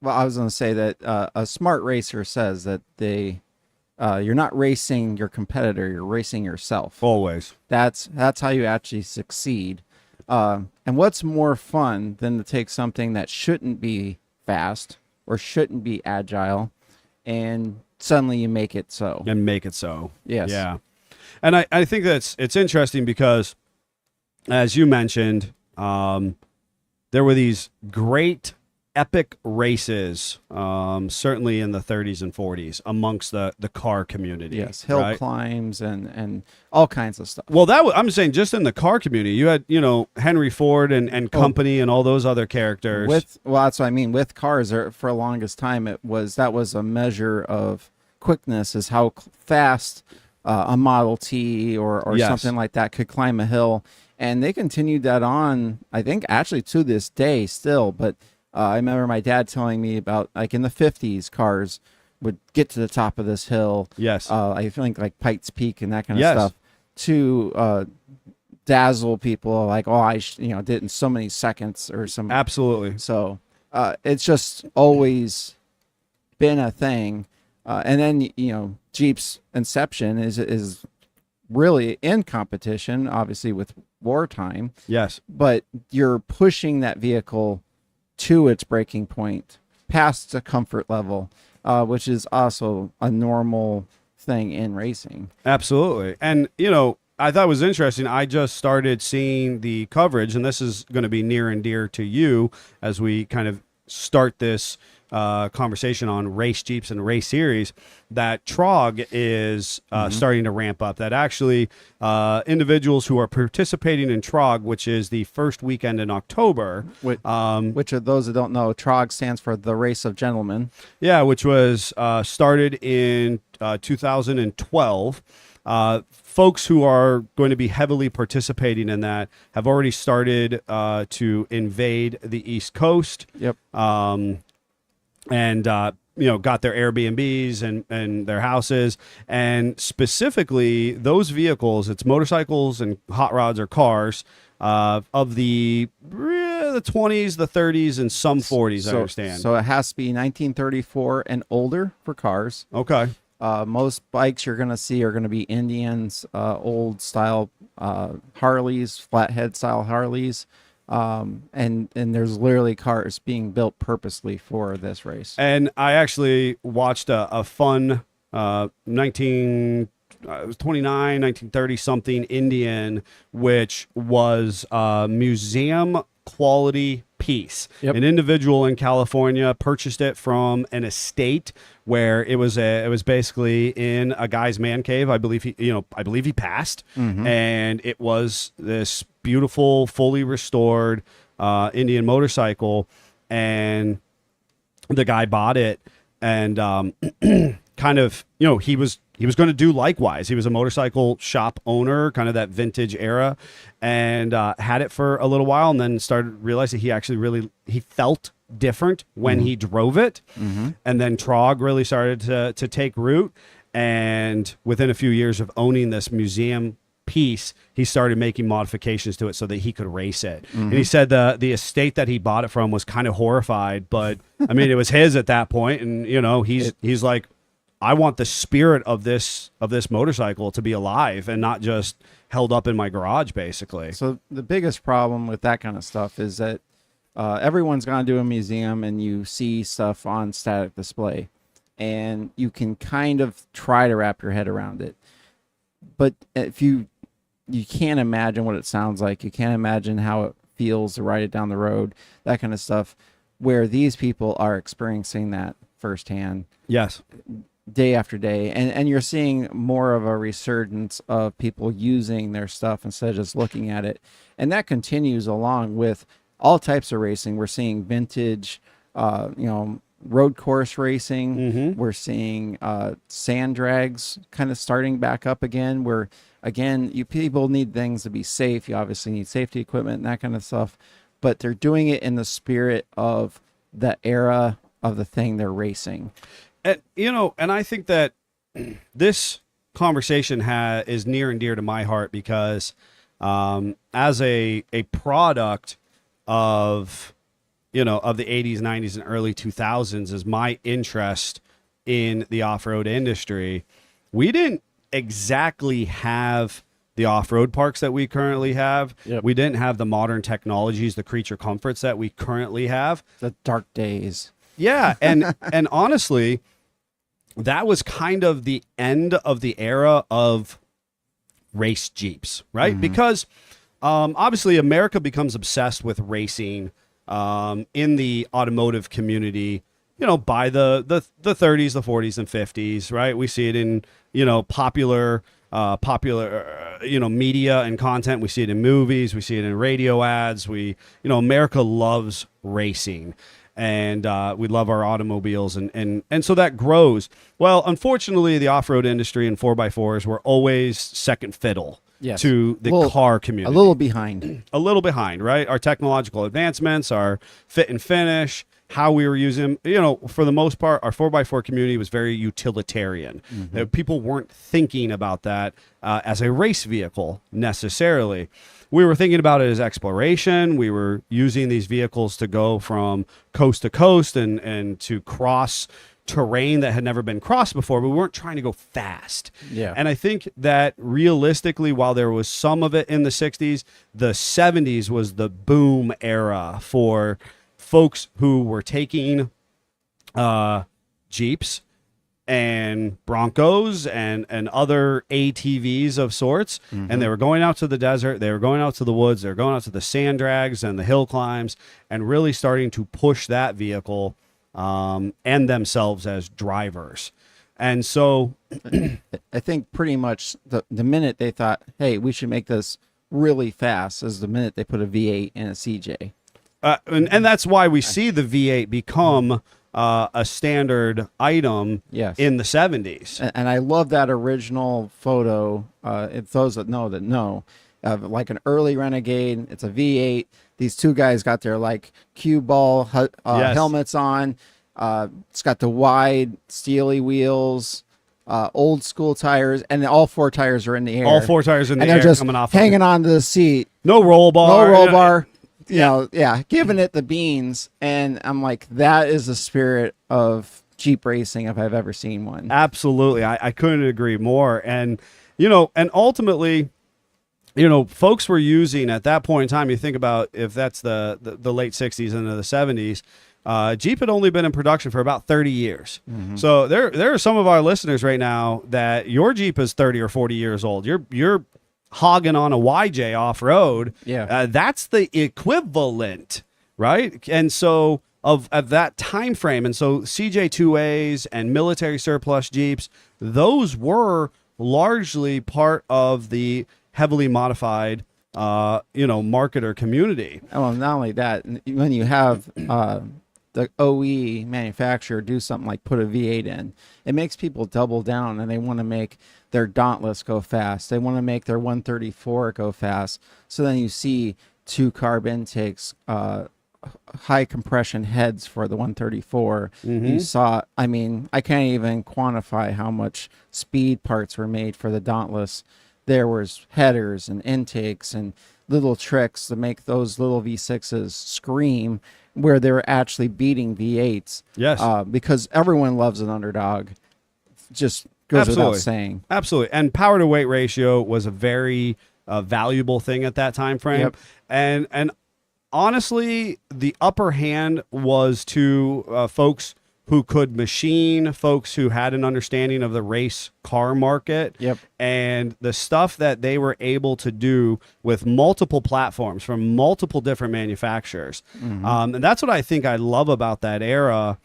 Well, I was going to say that a smart racer says that you're not racing your competitor, you're racing yourself. Always. That's how you actually succeed. And what's more fun than to take something that shouldn't be fast or shouldn't be agile, and suddenly you make it so. And make it so. Yes. Yeah. And I think it's interesting because, as you mentioned, there were these great epic races, certainly in the 30s and 40s amongst the car community. Yes, hill right? climbs and all kinds of stuff. Well, I'm saying just in the car community, you had Henry Ford and company and all those other characters. That's what I mean. With cars, for the longest time, that was a measure of quickness, is how fast a Model T or Yes. something like that could climb a hill, and they continued that on. I think actually to this day still, but. I remember my dad telling me about, like, in the 50s, cars would get to the top of this hill. Yes. I think like Pikes Peak and that kind of Yes. stuff to dazzle people, like, oh, I did it in so many seconds or some. Absolutely. So it's just always been a thing. And then, Jeep's inception is really in competition, obviously, with wartime. Yes. But you're pushing that vehicle to its breaking point, past the comfort level, which is also a normal thing in racing. Absolutely. And, I thought it was interesting. I just started seeing the coverage, and this is going to be near and dear to you as we kind of start this conversation on race Jeeps and race series, that Trog is starting to ramp up. That actually individuals who are participating in Trog, which is the first weekend in October. Which of those that don't know, Trog stands for the Race of Gentlemen. Yeah, which was started in 2012. Folks who are going to be heavily participating in that have already started to invade the East Coast. Yep. And got their Airbnbs and their houses, and specifically those vehicles, it's motorcycles and hot rods or cars of the 20s, the 30s, and some 40s, I understand. So it has to be 1934 and older for cars. Okay. Most bikes you're going to see are going to be Indians, old style Harleys, flathead style Harleys. And there's literally cars being built purposely for this race. And I actually watched a fun 1929, 1930 something Indian, which was a museum quality piece. Yep. An individual in California purchased it from an estate where it was basically in a guy's man cave. I believe he passed, and it was this beautiful, fully restored Indian motorcycle, and the guy bought it and kind kind of, he was going to do likewise. He was a motorcycle shop owner, kind of that vintage era, and had it for a little while, and then started realizing he felt different when he drove it. And then Trog really started to take root. And within a few years of owning this museum piece, he started making modifications to it so that he could race it. And he said the estate that he bought it from was kind of horrified, but I mean, it was his at that point. And he's like, I want the spirit of this motorcycle to be alive and not just held up in my garage, basically. So the biggest problem with that kind of stuff is that everyone's gone to a museum and you see stuff on static display, and you can kind of try to wrap your head around it. But if you can't imagine what it sounds like, you can't imagine how it feels to ride it down the road, that kind of stuff, where these people are experiencing that firsthand. Yes. Day after day, and you're seeing more of a resurgence of people using their stuff instead of just looking at it, and that continues along with all types of racing. We're seeing vintage, road course racing. We're seeing sand drags kind of starting back up again, where again, you people need things to be safe. You obviously need safety equipment and that kind of stuff, but they're doing it in the spirit of the era of the thing they're racing. And, and I think that this conversation is near and dear to my heart because as a product of, of the 80s, 90s, and early 2000s is my interest in the off-road industry. We didn't exactly have the off-road parks that we currently have. Yep. We didn't have the modern technologies, the creature comforts that we currently have. The dark days. Yeah, and honestly, that was kind of the end of the era of race Jeeps, right? Because obviously America becomes obsessed with racing in the automotive community, by the 30s, the 40s, and 50s, right? We see it in, popular media and content. We see it in movies. We see it in radio ads. America loves racing. And we love our automobiles, and so that grows. Well, unfortunately, the off-road industry and 4x4s were always second fiddle to the car community. A little behind. A little behind, right? Our technological advancements, our fit and finish, how we were using them. For the most part, our 4x4 community was very utilitarian. People weren't thinking about that as a race vehicle necessarily. We were thinking about it as exploration. We were using these vehicles to go from coast to coast and to cross terrain that had never been crossed before, but we weren't trying to go fast. Yeah. And I think that realistically, while there was some of it in the 60s, the 70s was the boom era for folks who were taking Jeeps and Broncos and other ATVs of sorts, and they were going out to the desert, they were going out to the woods, they were going out to the sand drags and the hill climbs, and really starting to push that vehicle and themselves as drivers. And so I think pretty much the minute they thought, hey, we should make this really fast, is the minute they put a V8 in a CJ. And that's why we see the V8 become a standard item in the 70s. And I love that original photo. If those that know, like an early Renegade, it's a V8. These two guys got their like cue ball helmets on. It's got the wide steely wheels, old school tires, and all four tires are in the air. All four tires in the and air they're just coming off hanging onto the seat. No roll bar. No roll bar. Giving it the beans. And I'm like, that is the spirit of Jeep racing if I've ever seen one. Absolutely. I couldn't agree more. And, and ultimately, folks were using at that point in time, you think about if that's the late 60s into the 70s, Jeep had only been in production for about 30 years. So there are some of our listeners right now that your Jeep is 30 or 40 years old. You're hogging on a YJ off-road. That's the equivalent, right? And so of that time frame, and so CJ2As and military surplus Jeeps, those were largely part of the heavily modified marketer community. Well, not only that, when you have the OE manufacturer do something like put a V8 in, it makes people double down, and they want to make their Dauntless go fast. They want to make their 134 go fast. So then you see 2 carb intakes, high compression heads for the 134. You saw, I mean, I can't even quantify how much speed parts were made for the Dauntless. There was headers and intakes and little tricks to make those little V6s scream, where they were actually beating V8s. Yes. Because everyone loves an underdog. Just goes Absolutely. without saying. Absolutely. And power to weight ratio was a very valuable thing at that time frame. Yep. And honestly, the upper hand was to folks who could machine, folks who had an understanding of the race car market. Yep. And the stuff that they were able to do with multiple platforms from multiple different manufacturers. And that's what I think I love about that era,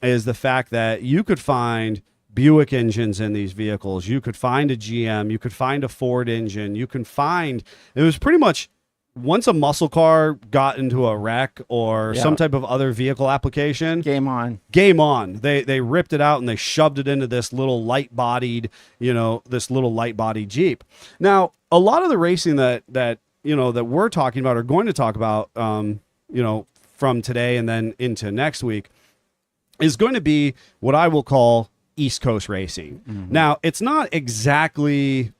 is the fact that you could find Buick engines in these vehicles. You could find a GM. You could find a Ford engine. You can find, it was pretty much, once a muscle car got into a wreck or some type of other vehicle application, Game on. game on. They ripped it out and they shoved it into this little light-bodied, this little light-bodied Jeep. Now, a lot of the racing that we're talking about or going to talk about, from today and then into next week, is going to be what I will call East Coast racing. Now, it's not exactly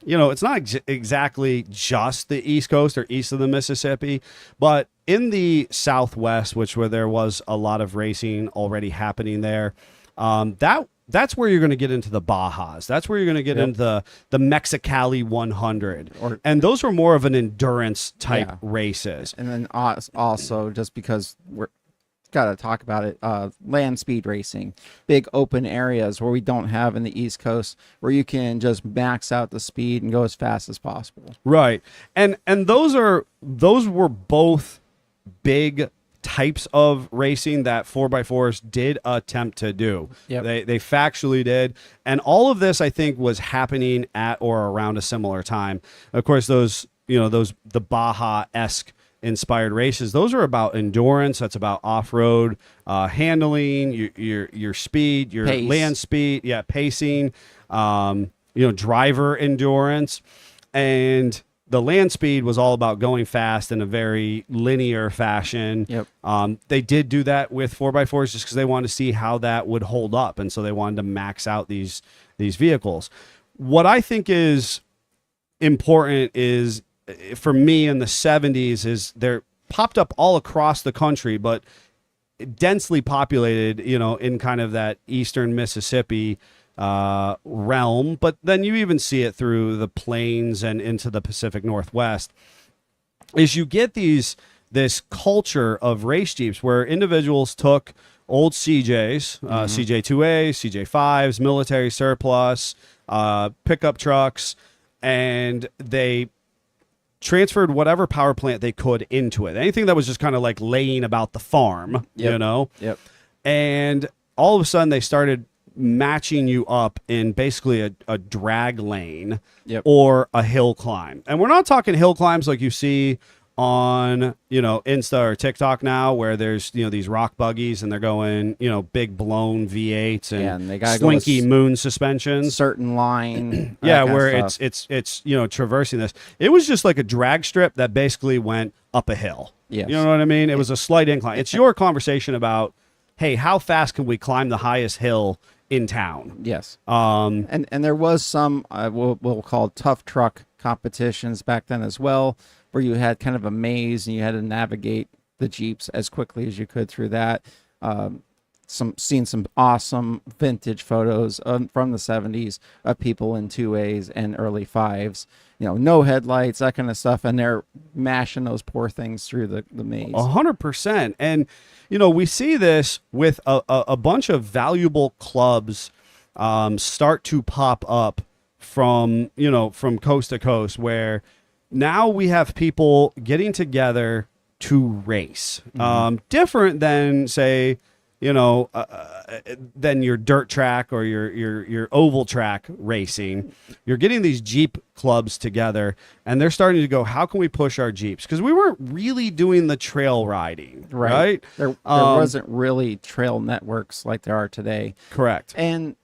it's not exactly just the East Coast or east of the Mississippi, but in the Southwest, where there was a lot of racing already happening there, that's where you're going to get into the Bajas. That's where you're going to get into the Mexicali 100. And those were more of an endurance type races. And then also, just because we're got to talk about it, land speed racing, big open areas where we don't have in the East Coast, where you can just max out the speed and go as fast as possible. Right. And those were both big types of racing that 4x4s did attempt to do. Yep. They factually did. And all of this, I think, was happening at or around a similar time. Of course, the Baja-esque inspired races, those are about endurance. That's about off-road handling, your speed, your Pace. land speed, pacing, driver endurance. And the land speed was all about going fast in a very linear fashion. Yep. They did do that with 4x4s just because they wanted to see how that would hold up, and so they wanted to max out these vehicles. What I think is important is, for me, in the 70s, is they're popped up all across the country, but densely populated, in kind of that eastern Mississippi realm. But then you even see it through the plains and into the Pacific Northwest, is you get this culture of race Jeeps where individuals took old CJs, CJ2A, CJ5s, military surplus, pickup trucks, and they transferred whatever power plant they could into it. Anything that was just kind of like laying about the farm, Yep. And all of a sudden they started matching you up in basically a drag lane or a hill climb. And we're not talking hill climbs like you see on, Insta or TikTok now, where there's, these rock buggies and they're going, big blown V8s and they gotta slinky go moon suspensions. Certain line. Where it's traversing this. It was just like a drag strip that basically went up a hill. Yes. You know what I mean? It was a slight incline. It's your conversation about, hey, how fast can we climb the highest hill in town? Yes. And there was some we'll call tough truck competitions back then as well, where you had kind of a maze and you had to navigate the Jeeps as quickly as you could through that. Seen some awesome vintage photos from the 70s of people in 2As and early 5s, no headlights, that kind of stuff, and they're mashing those poor things through the maze. 100%. And we see this with a bunch of valuable clubs start to pop up from coast to coast, where now we have people getting together to race. Different than, say, than your dirt track or your oval track racing. You're getting these Jeep clubs together, and they're starting to go, how can we push our Jeeps? Because we weren't really doing the trail riding, right? There wasn't really trail networks like there are today. Correct. And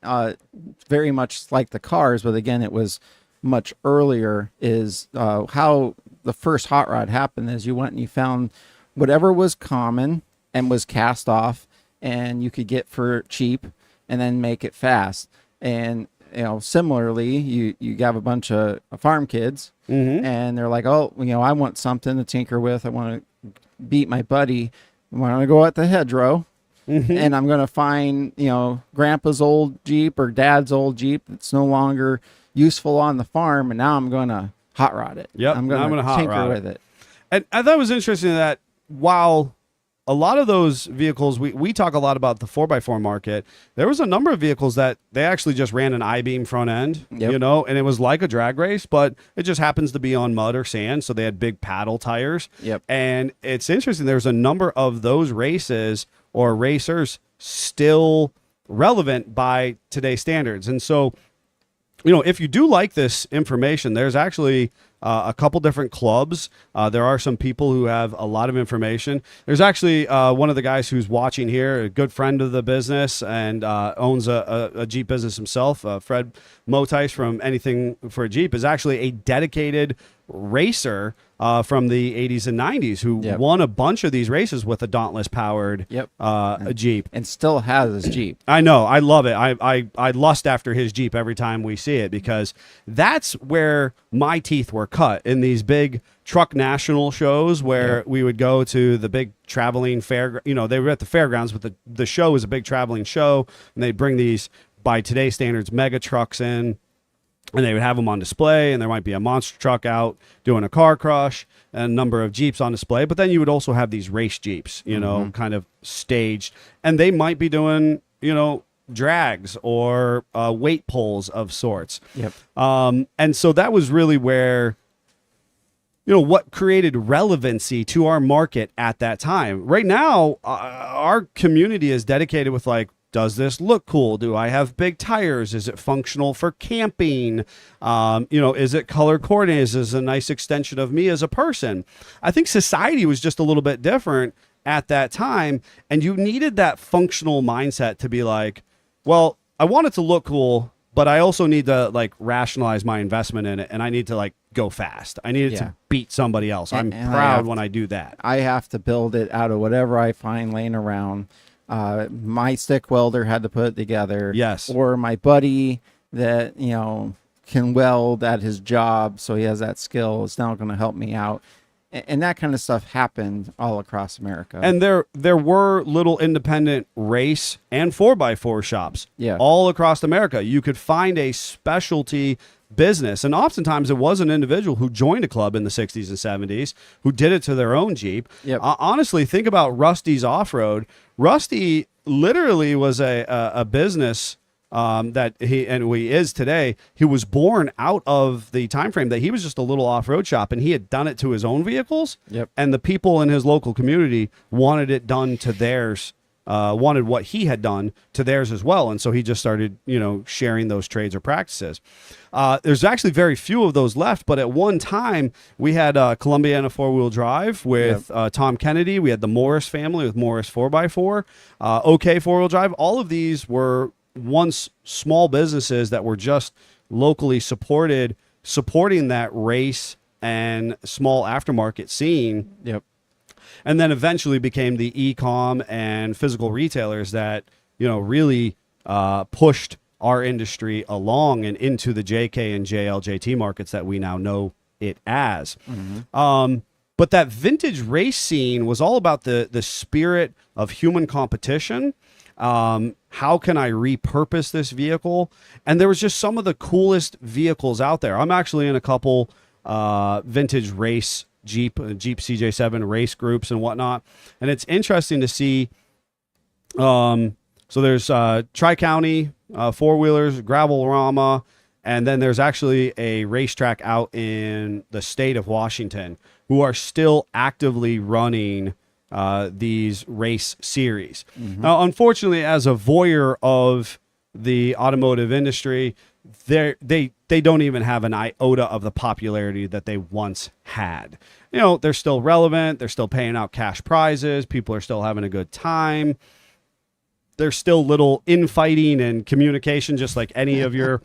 very much like the cars, but again, it was much earlier. Is how the first hot rod happened is you went and you found whatever was common and was cast off and you could get for cheap and then make it fast. And similarly, you have a bunch of farm kids and they're like, oh, I want something to tinker with. I want to beat my buddy. I want to go at the hedgerow and I'm going to find, grandpa's old Jeep or dad's old Jeep that's no longer useful on the farm. And now I'm going to hot rod it. Yep. I'm going to tinker with it. And I thought it was interesting that while a lot of those vehicles, we talk a lot about the 4x4 market. There was a number of vehicles that they actually just ran an I-beam front end, and it was like a drag race, but it just happens to be on mud or sand. So they had big paddle tires. Yep. And it's interesting. There's a number of those races or racers still relevant by today's standards. And so, if you do like this information, there's actually a couple different clubs. There are some people who have a lot of information. There's actually one of the guys who's watching here, a good friend of the business and owns a Jeep business himself. Fred Motice from Anything for a Jeep is actually a dedicated racer from the 80s and 90s who won a bunch of these races with a Dauntless powered a Jeep. And still has his Jeep. I know. I love it. I lust after his Jeep every time we see it because that's where my teeth were cut in these big truck national shows where we would go to the big traveling fair. They were at the fairgrounds, but the show was a big traveling show, and they'd bring these, by today's standards, mega trucks in. And they would have them on display, and there might be a monster truck out doing a car crush and a number of Jeeps on display. But then you would also have these race Jeeps, kind of staged. And they might be doing, drags or weight pulls of sorts. Yep. And so that was really where, what created relevancy to our market at that time. Right now, our community is dedicated with does this look cool? Do I have big tires? Is it functional for camping? Is it color coordinated? Is this a nice extension of me as a person? I think society was just a little bit different at that time. And you needed that functional mindset to be like, well, I want it to look cool, but I also need to rationalize my investment in it. And I need to go fast. I need it to beat somebody else. I'm proud when I do that. I have to build it out of whatever I find laying around. My stick welder had to put it together. Yes. Or my buddy that, can weld at his job, so he has that skill, is now going to help me out. And that kind of stuff happened all across America. And there were little independent race and 4x4 shops all across America. You could find a specialty business. And oftentimes it was an individual who joined a club in the 60s and 70s who did it to their own Jeep. Yep. Honestly, think about Rusty's Off-Road. Rusty literally was a business that he is today. He was born out of the time frame that he was just a little off-road shop, and he had done it to his own vehicles. Yep. And the people in his local community wanted it done to theirs. Wanted what he had done to theirs as well. And so he just started, sharing those trades or practices. There's actually very few of those left, but at one time we had Columbiana 4-wheel drive with Tom Kennedy. We had the Morris family with Morris 4x4, OK 4-wheel drive. All of these were once small businesses that were just locally supporting that race and small aftermarket scene. Yep. And then eventually became the e-com and physical retailers that, really pushed our industry along and into the JK and JLJT markets that we now know it as. But that vintage race scene was all about the spirit of human competition. How can I repurpose this vehicle? And there was just some of the coolest vehicles out there. I'm actually in a couple vintage race Jeep CJ7 race groups and whatnot. And it's interesting to see. So there's Tri-County 4-wheelers, Gravel-Rama, and then there's actually a racetrack out in the state of Washington who are still actively running these race series. Now, unfortunately, as a voyeur of the automotive industry, they don't even have an iota of the popularity that they once had. You know, they're still relevant. They're still paying out cash prizes. People are still having a good time. There's still little infighting and communication, just like any of your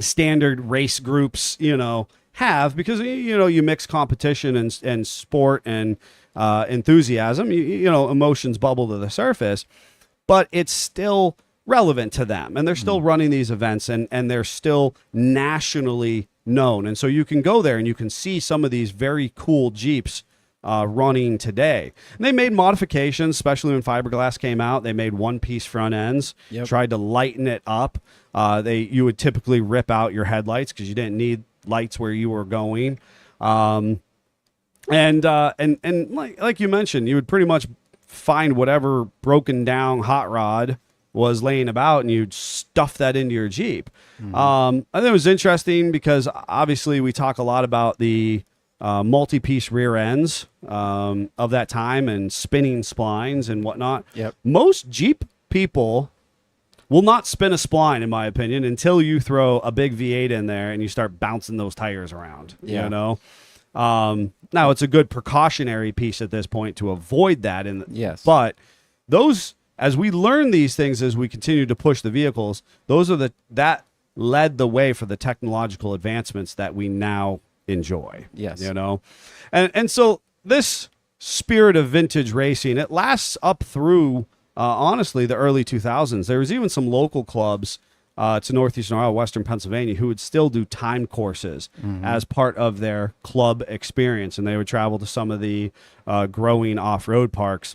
standard race groups, you know, have, because, you know, you mix competition and sport and enthusiasm, you know, emotions bubble to the surface, but it's still relevant to them, and they're still running these events, and they're still nationally known. And so you can go there and you can see some of these very cool Jeeps running today. And they made modifications, especially when fiberglass came out. They made one-piece front ends, tried to lighten it up. You would typically rip out your headlights because you didn't need lights where you were going. And like you mentioned, you would pretty much find whatever broken down hot rod was laying about, and you'd stuff that into your Jeep. I think it was interesting because obviously we talk a lot about the multi-piece rear ends of that time and spinning splines and whatnot. Most Jeep people will not spin a spline, in my opinion, until you throw a big V8 in there and you start bouncing those tires around. You know, now it's a good precautionary piece at this point to avoid that. But those, as we learn these things as we continue to push the vehicles, that led the way for the technological advancements that we now enjoy. You know, and so this spirit of vintage racing, it lasts up through honestly the early 2000s. There was even some local clubs to Northeastern Ohio, Western Pennsylvania, who would still do time courses as part of their club experience, and they would travel to some of the growing off-road parks,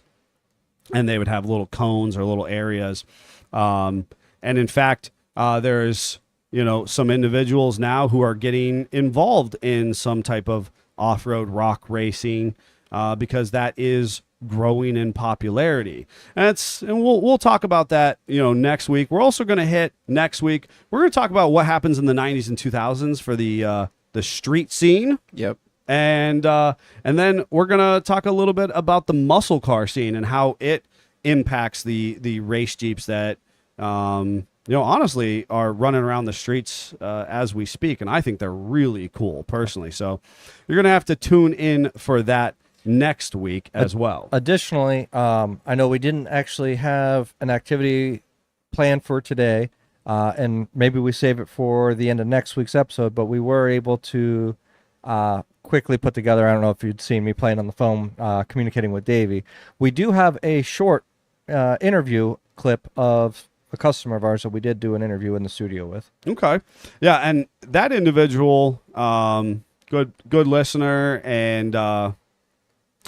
and they would have little cones or little areas. And in fact, there's, you know, some individuals now who are getting involved in some type of off-road rock racing because that is growing in popularity. And we'll talk about that, you know, next week. We're also going to hit next week. We're going to talk about what happens in the 90s and 2000s for the street scene. And then we're going to talk a little bit about the muscle car scene and how it impacts the race Jeeps that, you know, honestly are running around the streets as we speak. And I think they're really cool personally. So you're going to have to tune in for that next week as well. Additionally, I know we didn't actually have an activity planned for today, and maybe we save it for the end of next week's episode, but we were able to quickly put together, I don't know if you'd seen me playing on the phone, communicating with Davey. We do have a short interview clip of a customer of ours that we did do an interview in the studio with. Okay. Yeah, and that individual, good listener and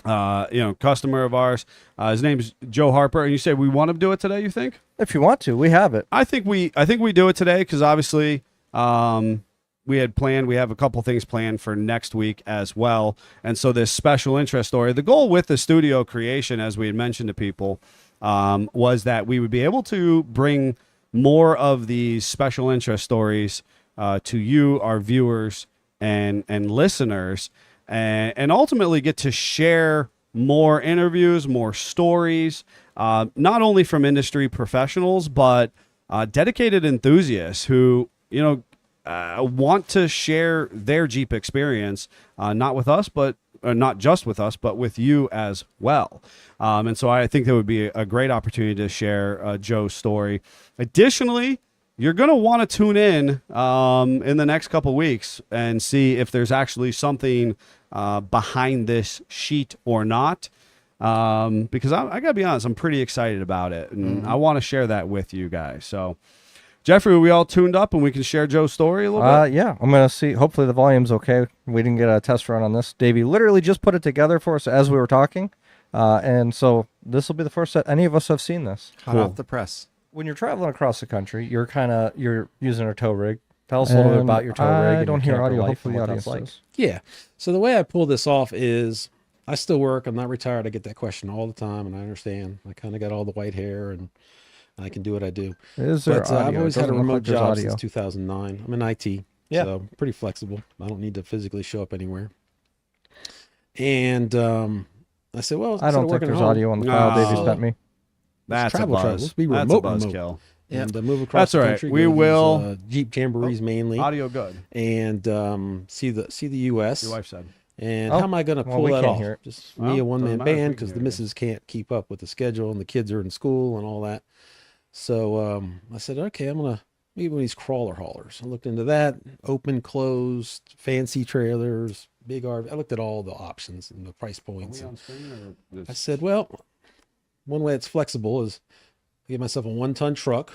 you know, customer of ours. His name is Joe Harper, and you said we want to do it today, you think? If you want to, we have it. I think we do it today because obviously we have a couple things planned for next week as well. And so this special interest story, the goal with the studio creation, as we had mentioned to people, was that we would be able to bring more of these special interest stories to you, our viewers and listeners, and ultimately get to share more interviews, more stories, not only from industry professionals, but dedicated enthusiasts who, you know, want to share their Jeep experience, not with us, but not just with us, but with you as well. And so I think that would be a great opportunity to share Joe's story. Additionally, you're going to want to tune in the next couple weeks and see if there's actually something behind this sheet or not. Because I got to be honest, I'm pretty excited about it, and I want to share that with you guys. So, Jeffrey, are we all tuned up and we can share Joe's story a little bit? Yeah, I'm going to see. Hopefully the volume's okay. We didn't get a test run on this. Davey literally just put it together for us as we were talking. And so this will be the first that any of us have seen this. Hot off the press. When you're traveling across the country, you're using a tow rig. Tell us a little bit about your tow rig. I don't hear audio. Hopefully the audience like. does. Yeah. So the way I pull this off is I still work. I'm not retired. I get that question all the time, and I understand. I kind of got all the white hair, and I can do what I do. Is there But audio? I've always It had a doesn't look remote like there's job audio. since 2009. I'm in IT, Yeah. so pretty flexible. I don't need to physically show up anywhere. And I said, well, I don't think there's audio on the file Davey No. sent me. That's travel, a travel. buzz. Let's be That's remote, a remote. buzzkill. Yep. And move across That's the all right. country. We go use, will- Jeep Jamborees mainly, Audio good. and see the U.S. Your wife said. And Oh, how am I going to well, pull we that can't off? hear it. Just Well, me, a one doesn't man matter if we band, can because the hear it. missus can't keep up with the schedule, and the kids are in school and all that. So I said, okay, I'm gonna maybe one of these crawler haulers. I looked into that, open, closed, fancy trailers, big RV. I looked at all the options and the price points. And I said, well, one way it's flexible is I get myself a 1-ton truck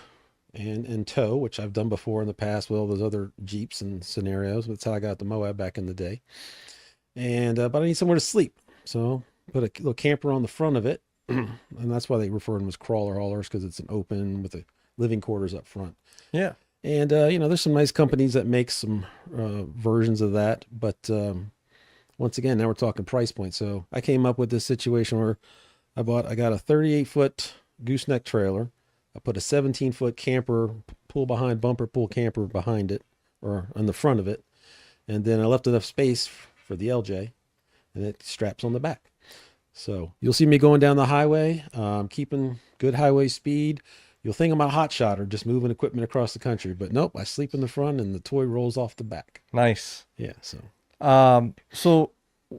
and tow, which I've done before in the past with all those other Jeeps and scenarios. That's how I got the Moab back in the day. And but I need somewhere to sleep, so put a little camper on the front of it, and that's why they refer to them as crawler haulers, because it's an open with the living quarters up front. Yeah. And there's some nice companies that make some versions of that, but once again, now we're talking price point. So I came up with this situation where I got a 38-foot gooseneck trailer. I put a 17-foot camper pull behind bumper pull camper behind it, or on the front of it, and then I left enough space for the LJ, and it straps on the back. So you'll see me going down the highway, keeping good highway speed. You'll think I'm a hot shot or just moving equipment across the country, but nope, I sleep in the front and the toy rolls off the back. Nice. Yeah, so So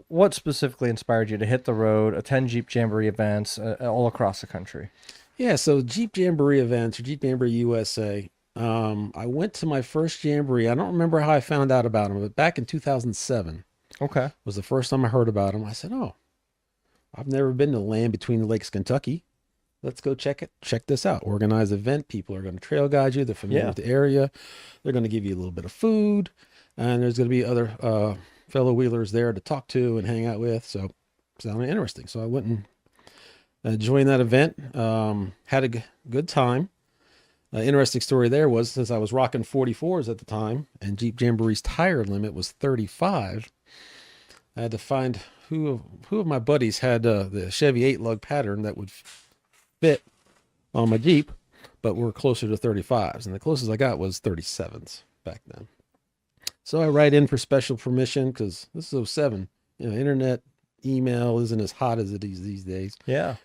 what specifically inspired you to hit the road, attend Jeep Jamboree events all across the country? yeah, so Jeep Jamboree events, or Jeep Jamboree USA. I went to my first Jamboree. I don't remember how I found out about them, but back in 2007 Okay. was the first time I heard about them. I said, oh, I've never been to Land Between the Lakes, Kentucky. Let's go check this out. Organized event. People are going to trail guide you. They're familiar Yeah. with the area. They're going to give you a little bit of food, and there's going to be other fellow wheelers there to talk to and hang out with. So sounded interesting. So I went and joined that event. Had a good time. Interesting story there was, since I was rocking 44s at the time, and Jeep Jamboree's tire limit was 35. I had to find who of my buddies had the Chevy 8-lug pattern that would fit on my Jeep, but were closer to 35s, and the closest I got was 37s back then. So I write in for special permission, because this is 07. Internet email isn't as hot as it is these days. Yeah.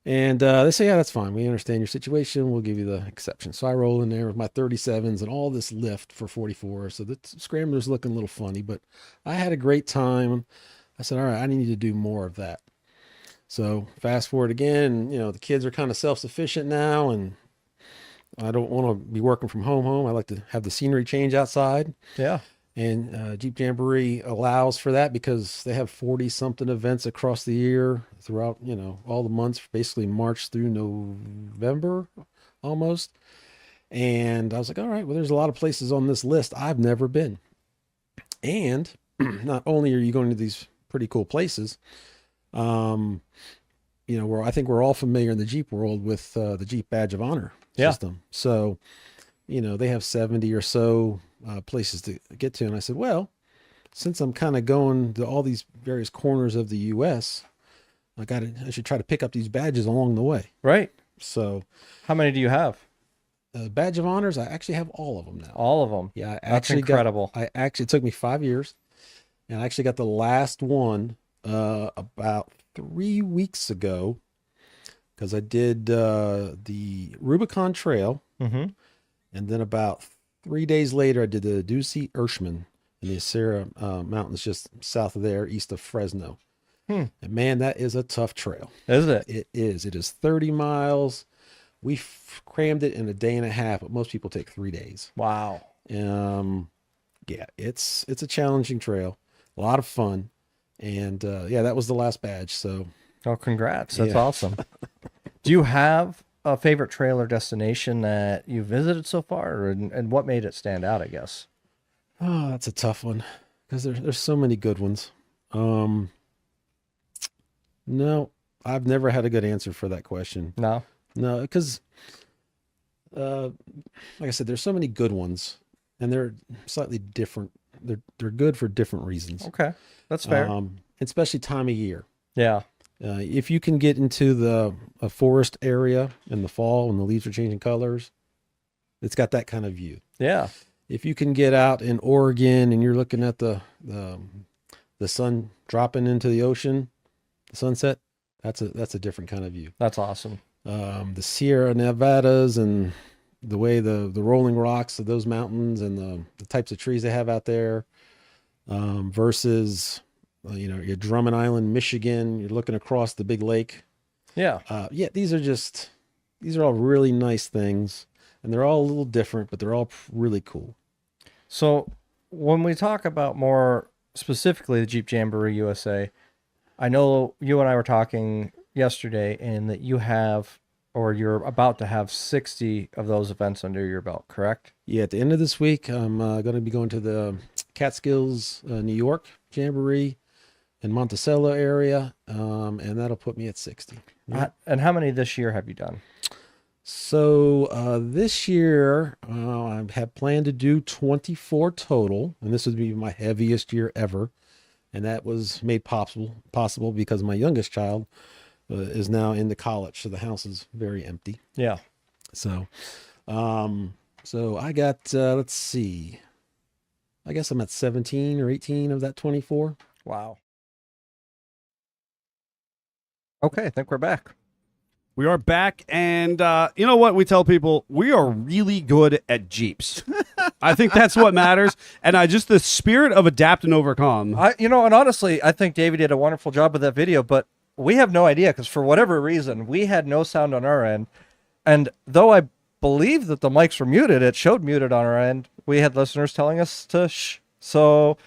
And they say, yeah, that's fine. We understand your situation. We'll give you the exception. So I roll in there with my 37s and all this lift for 44. So the Scrambler's looking a little funny, but I had a great time. I said, all right, I need to do more of that. So fast forward again, the kids are kind of self-sufficient now, and I don't want to be working from home. I like to have the scenery change outside. Yeah. And Jeep Jamboree allows for that, because they have 40-something events across the year throughout, all the months, basically March through November almost. And I was like, all right, well, there's a lot of places on this list I've never been. And not only are you going to these pretty cool places, where I think we're all familiar in the Jeep world with the Jeep Badge of Honor system. So, they have 70 or so places to get to. And I said, well, since I'm kind of going to all these various corners of the U.S., I should try to pick up these badges along the way. Right. So, How many do you have? Badge of Honors, I actually have all of them now. All of them. Yeah, I That's actually incredible. it took me 5 years, and I actually got the last one about 3 weeks ago, because I did the Rubicon Trail, Mm-hmm. and then about 3 days later, I did the Ducey Irschman in the Sierra Mountains, just south of there, east of Fresno. And man, that is a tough trail. Is it? It is. It is 30 miles. We crammed it in a day and a half, but most people take 3 days. Wow. Yeah, it's a challenging trail, a lot of fun, and that was the last badge. So Oh, congrats. That's Yeah. awesome. Do you have a favorite trail or destination that you visited so far, and what made it stand out, I guess? oh, that's a tough one, because there's so many good ones. No, I've never had a good answer for that question. No? No, because like I said, there's so many good ones, and they're slightly different. They're good for different reasons. Okay. That's fair. Especially time of year. Yeah. If you can get into a forest area in the fall when the leaves are changing colors, it's got that kind of view. Yeah. If you can get out in Oregon and you're looking at the sun dropping into the ocean, the sunset, That's a different kind of view. That's awesome. The Sierra Nevadas and the way the rolling rocks of those mountains and the types of trees they have out there, versus your Drummond Island, Michigan. You're looking across the big lake. Yeah. Yeah, these are all really nice things, and they're all a little different, but they're all really cool. So when we talk about more specifically the Jeep Jamboree USA, I know you and I were talking yesterday, and that you have, or you're about to have 60 of those events under your belt, correct? Yeah, at the end of this week, I'm going to be going to the Catskills, New York Jamboree in Monticello area, and that'll put me at 60. Yeah. And how many this year have you done? So this year, I have planned to do 24 total, and this would be my heaviest year ever. And that was made possible because my youngest child is now into college, so the house is very empty. Yeah. So, so I got, let's see, I guess I'm at 17 or 18 of that 24. Wow. Okay, I think we're back. We are back, and you know what we tell people? We are really good at Jeeps. I think that's what matters, and just the spirit of adapt and overcome. And honestly, I think Davey did a wonderful job with that video, but we have no idea because for whatever reason, we had no sound on our end. And though I believe that the mics were muted, it showed muted on our end. We had listeners telling us to shh. So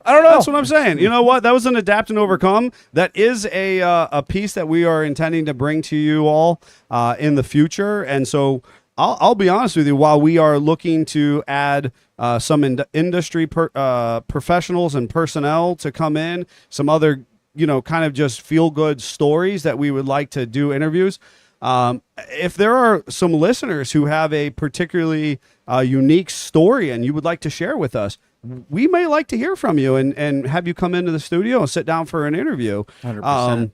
I don't know. That's what I'm saying. You know what? That was an adapt and overcome. That is a piece that we are intending to bring to you all in the future. And so I'll be honest with you. While we are looking to add some industry professionals and personnel to come in, some other kind of just feel good stories that we would like to do interviews. If there are some listeners who have a particularly unique story and you would like to share with us, we may like to hear from you and have you come into the studio and sit down for an interview. 100%.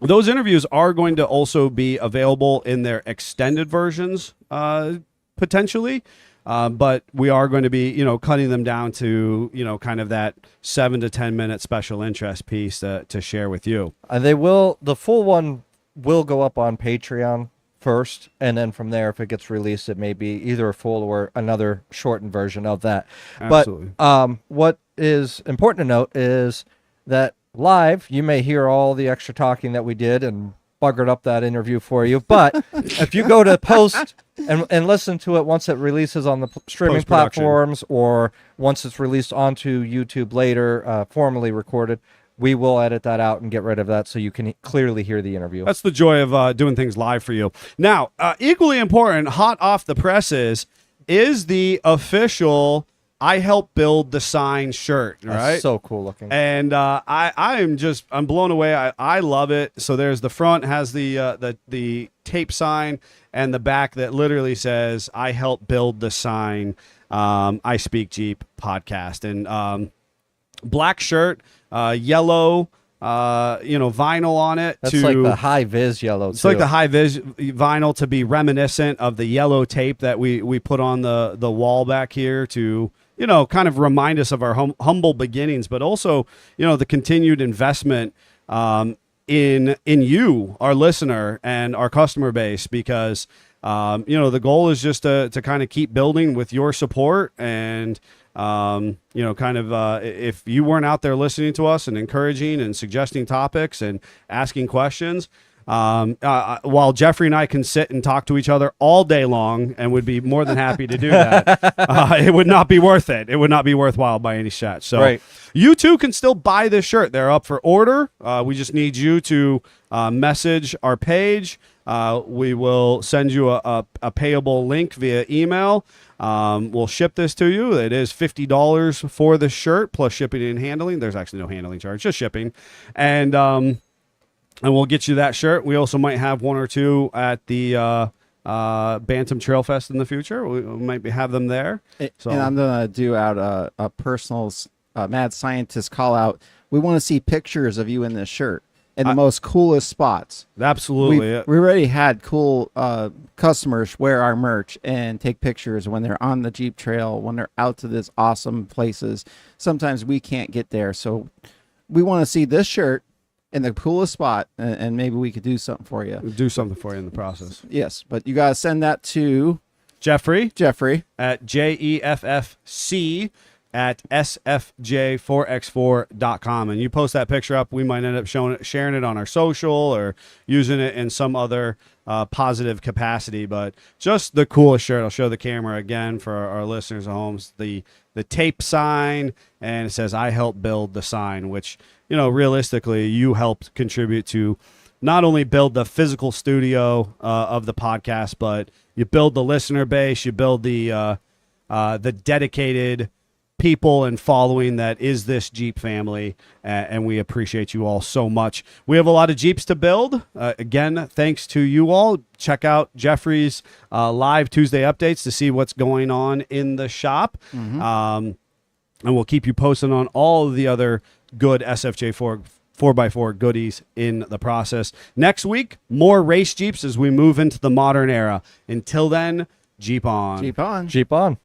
Those interviews are going to also be available in their extended versions, potentially. But we are going to be, cutting them down to, kind of that 7 to 10 minute special interest piece to share with you. The full one will go up on Patreon first, and then from there, if it gets released, it may be either a full or another shortened version of that. Absolutely. But what is important to note is that live, you may hear all the extra talking that we did and buggered up that interview for you. But if you go to post and listen to it once it releases on the streaming Post-production. platforms, or once it's released onto YouTube later, formally recorded, we will edit that out and get rid of that so you can clearly hear the interview. That's the joy of doing things live for you. Now, equally important, hot off the presses, is the official I Help Build the Sign shirt, right? That's so cool looking. And I'm blown away. I love it. So there's the front has the tape sign, and the back that literally says I Help Build the Sign, I Speak Jeep podcast. And black shirt, yellow, vinyl on it. That's like the high vis yellow. It's like the high vis vinyl to be reminiscent of the yellow tape that we put on the wall back here to, kind of remind us of our humble beginnings, but also, the continued investment in you, our listener, and our customer base, because the goal is just to kind of keep building with your support. And if you weren't out there listening to us and encouraging and suggesting topics and asking questions, while Jeffrey and I can sit and talk to each other all day long and would be more than happy to do that, it would not be worth it. It would not be worthwhile by any stretch. So right. You too can still buy this shirt. They're up for order. We just need you to message our page. We will send you a payable link via email. We'll ship this to you. It is $50 for the shirt plus shipping and handling. There's actually no handling charge, just shipping. And we'll get you that shirt. We also might have one or two at the Bantam Trail Fest in the future. We might have them there. So. And I'm going to do out a personal Mad Scientist call out. We want to see pictures of you in this shirt in the most coolest spots. Absolutely. We already had cool customers wear our merch and take pictures when they're on the Jeep Trail, when they're out to these awesome places. Sometimes we can't get there. So we want to see this shirt in the coolest spot, and maybe we could do something for you. Do something for you in the process. Yes, but you gotta send that to Jeffrey Jeffrey. at JEFFC at SFJ4X4.com. And you post that picture up, we might end up sharing it on our social or using it in some other positive capacity. But just the coolest shirt. I'll show the camera again for our listeners at home. The tape sign, and it says, I helped build the sign, which, realistically, you helped contribute to not only build the physical studio of the podcast, but you build the listener base, you build the dedicated people and following that is this Jeep family, and we appreciate you all so much. We have a lot of Jeeps to build. Again, thanks to you all. Check out Jeffrey's live Tuesday updates to see what's going on in the shop. And we'll keep you posted on all of the other good SFJ 4x4 goodies in the process. Next week, more race Jeeps as we move into the modern era. Until then, Jeep on. Jeep on. Jeep on.